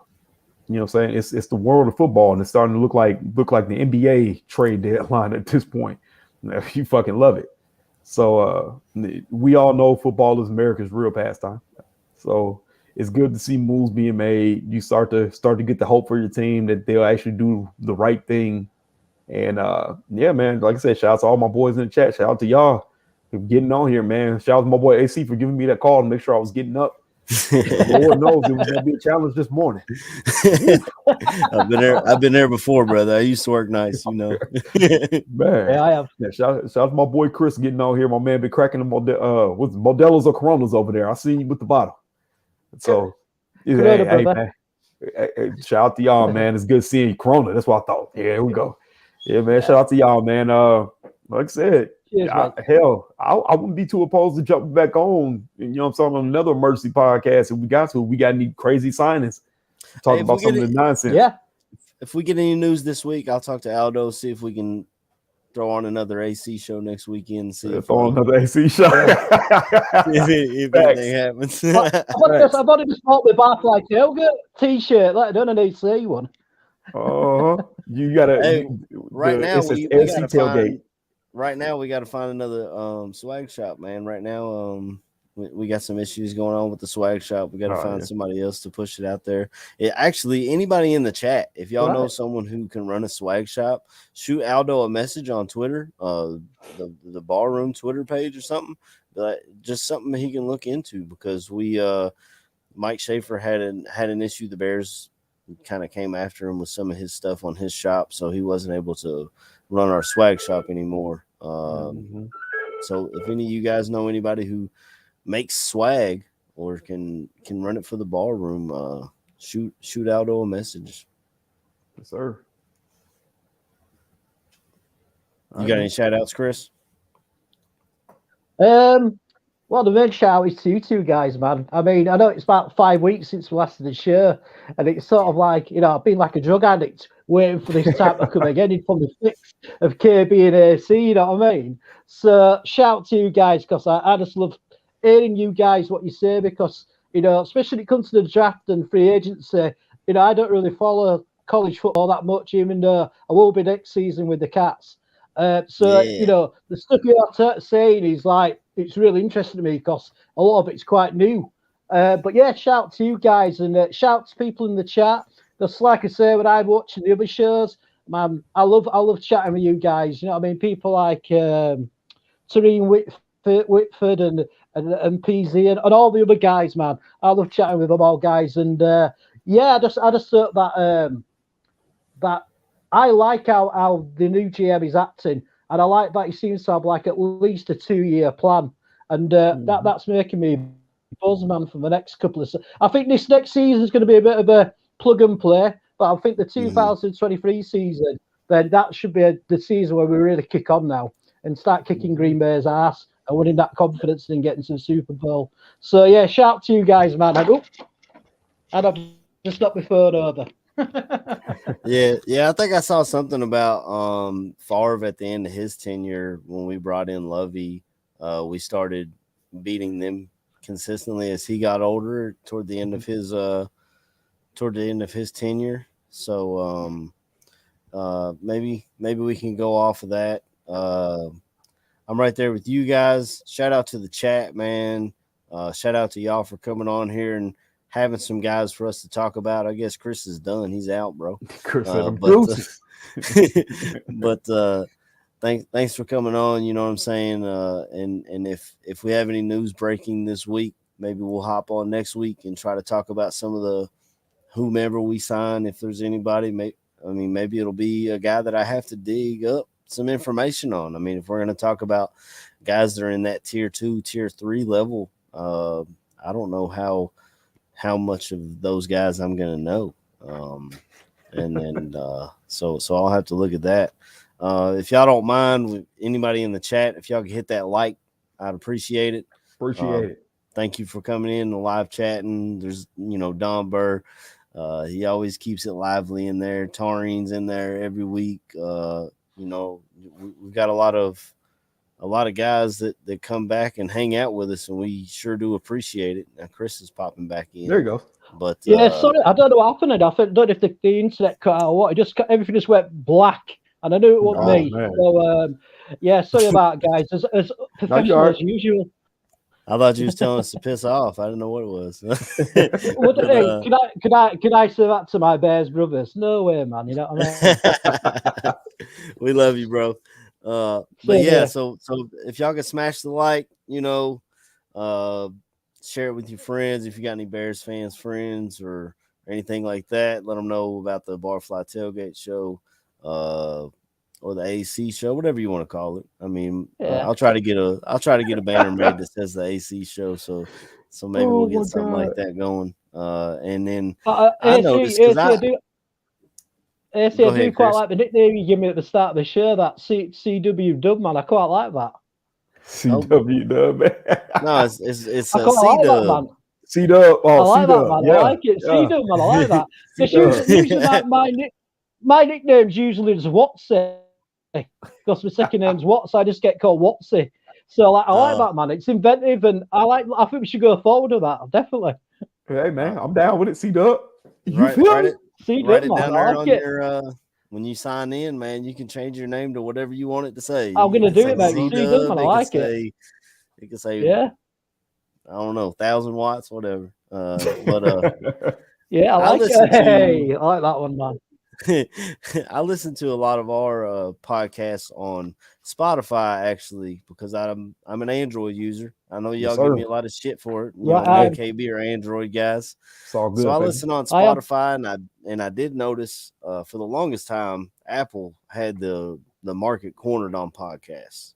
what I'm saying? It's the world of football, and it's starting to look like the NBA trade deadline at this point. You fucking love it. So we all know football is America's real pastime. So it's good to see moves being made. You start to get the hope for your team that they'll actually do the right thing. And yeah, man, like I said, shout out to all my boys in the chat. Shout out to y'all for getting on here, man. Shout out to my boy AC for giving me that call to make sure I was getting up. Lord knows it was gonna be a challenge this morning. I've been there before, brother. I used to work nights, you know. Man, Yeah, I have. Yeah, shout out to my boy Chris getting on here. My man been cracking the what's Modelo's or Coronas over there. I see you with the bottle. So Corona, hey, brother. man. Hey, shout out to y'all, man. It's good seeing you. Corona. That's what I thought. Yeah, here we go. Yeah, man. Shout out to y'all, man. Like I said, Cheers, I wouldn't be too opposed to jumping back on. You know what I'm saying, on another emergency podcast. If we got any crazy signings, talk about some of the nonsense. Yeah. If we get any news this week, I'll talk to Aldo, see if we can throw on another AC show next weekend. See if on another AC show. if anything happens. I wanted to sport with Barfly Tailgate t-shirt. Like, I don't need to see one. You gotta right now. We gotta Tailgate. Right now, we got to find another swag shop, man. Right now, we got some issues going on with the swag shop. We got to find somebody else to push it out there. Actually, anybody in the chat, if y'all know someone who can run a swag shop, shoot Aldo a message on Twitter, the Barroom Twitter page or something. Just something he can look into, because we Mike Schaefer had an issue. The Bears kind of came after him with some of his stuff on his shop, so he wasn't able to run our swag shop anymore. So if any of you guys know anybody who makes swag or can run it for the Ballroom, shoot Aldo a message. Yes, sir. You got any shout outs, Chris? Well, the main shout is to you two guys, man. I mean, I know it's about 5 weeks since we last did the show, and it's sort of like, you know, I've been like a drug addict waiting for this time to come again in from the fix of KB and AC, you know what I mean? So shout to you guys, because I just love hearing you guys what you say, because, you know, especially when it comes to the draft and free agency, you know, I don't really follow college football that much, even though I will be next season with the Cats. You know, the stuff you're saying is like, it's really interesting to me, because a lot of it's quite new. But yeah, shout to you guys, and shout to people in the chat. Because like I say, when I'm watching the other shows, man, I love chatting with you guys. You know what I mean? People like Tareen Whitford and PZ and all the other guys, man. I love chatting with them all, guys. And yeah, I just thought that I like how the new GM is acting, and I like that he seems to have like at least a 2-year plan, and that's making me buzz, man, for the next couple of. I think this next season is going to be a bit of a plug and play, but I think the 2023 season, then that should be the season where we really kick on now and start kicking Green Bay's ass and winning that confidence and getting to the Super Bowl. So yeah, shout out to you guys, man. I've just knocked my phone over. Yeah, I think I saw something about Favre at the end of his tenure when we brought in Lovey. We started beating them consistently as he got older toward the end of his tenure. So maybe we can go off of that. I'm right there with you guys. Shout out to the chat, man. Shout out to y'all for coming on here and having some guys for us to talk about. I guess Chris is done. He's out, bro. Chris thanks for coming on. You know what I'm saying? And if we have any news breaking this week, maybe we'll hop on next week and try to talk about some of the whomever we sign. If there's anybody, maybe it'll be a guy that I have to dig up some information on. I mean, if we're going to talk about guys that are in that tier 2, tier 3 level, I don't know how much of those guys I'm going to know. So I'll have to look at that. If y'all don't mind, anybody in the chat, if y'all could hit that like, I'd appreciate it. Appreciate it. Thank you for coming in and live chatting. There's, Don Burr. He always keeps it lively in there. Taurine's in there every week. We've got a lot of guys that come back and hang out with us, and we sure do appreciate it. Now Chris is popping back in. There you go. But yeah, sorry, I don't know what happened. I don't know if the internet cut out or what. Everything just went black, and I knew it wasn't me. Man. So yeah, sorry about it, guys. As professional as usual. I thought you was telling us to piss off. I didn't know what it was. What, But, hey, can I say that to my Bears brothers? No way, man. You know what I mean? we love you, bro. But Same yeah, here. so if y'all can smash the like, share it with your friends. If you got any Bears fans, friends, or anything like that, let them know about the Barfly Tailgate show, or the AC show, whatever you want to call it. I mean, Yeah. I'll try to get a banner made that says the AC show. So maybe Oh we'll my get something God. like that going. And then I noticed AC, because I go do ahead, quite Chris. like the nickname you give me at the start of the show. That CW Dub, man. I quite like that. CW Dub, man. No, it's I a quite C like that, Dub. man. C Dub. I Oh, like C that, Dub. man. I Yeah. like it. Yeah. CW, man. I like that. C Because Dub. usually my nickname's usually just Watsy. Because my second name's Watts, I just get called Watsy. So I like that, man. It's inventive, and I think we should go forward with that. Definitely. Hey, man, I'm down with it. C Dub. You Write feel it me? write CW, it man. down I there like on it. your when you sign in, man. You can change your name to whatever you want it to say. I'm It gonna can do say it, mate. C CW, man. Dub. I like it. It can say Yeah. I don't know, 1,000 watts, whatever. But Yeah, I I like listen it. to Hey, I like that one, man. I listen to a lot of our podcasts on Spotify actually because I'm an Android user. I know Yes, y'all give sir. me a lot of shit for it. Me Right. and KB are Android guys. It's all So good, I baby. listen on I am. Spotify, and I did notice for the longest time Apple had the market cornered on podcasts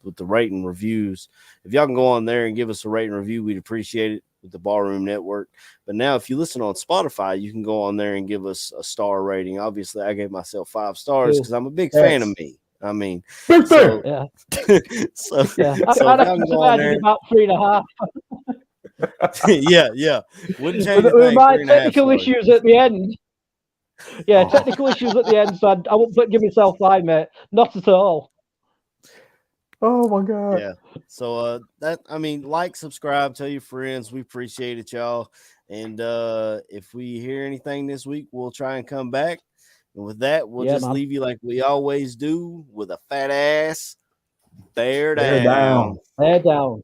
with the rating reviews. If y'all can go on there and give us a rating review, we'd appreciate it with the Ballroom Network. But now, if you listen on Spotify, you can go on there and give us a star rating. Obviously, I gave myself 5 stars because I'm a big fan of me. I mean, Big so Yeah. so Yeah. so I if y'all can go on did there, about 3.5. yeah, wouldn't change a With thing. my 3.5 technical stars. issues at the end. Yeah, Oh. technical issues at the end, so I won't give myself 5, mate. Not at all. Oh my God. Yeah. So like, subscribe, tell your friends. We appreciate it, y'all. And if we hear anything this week, we'll try and come back. And with that, we'll just man. leave you like we always do with a fat ass. Bear Bear down. down. Bear down.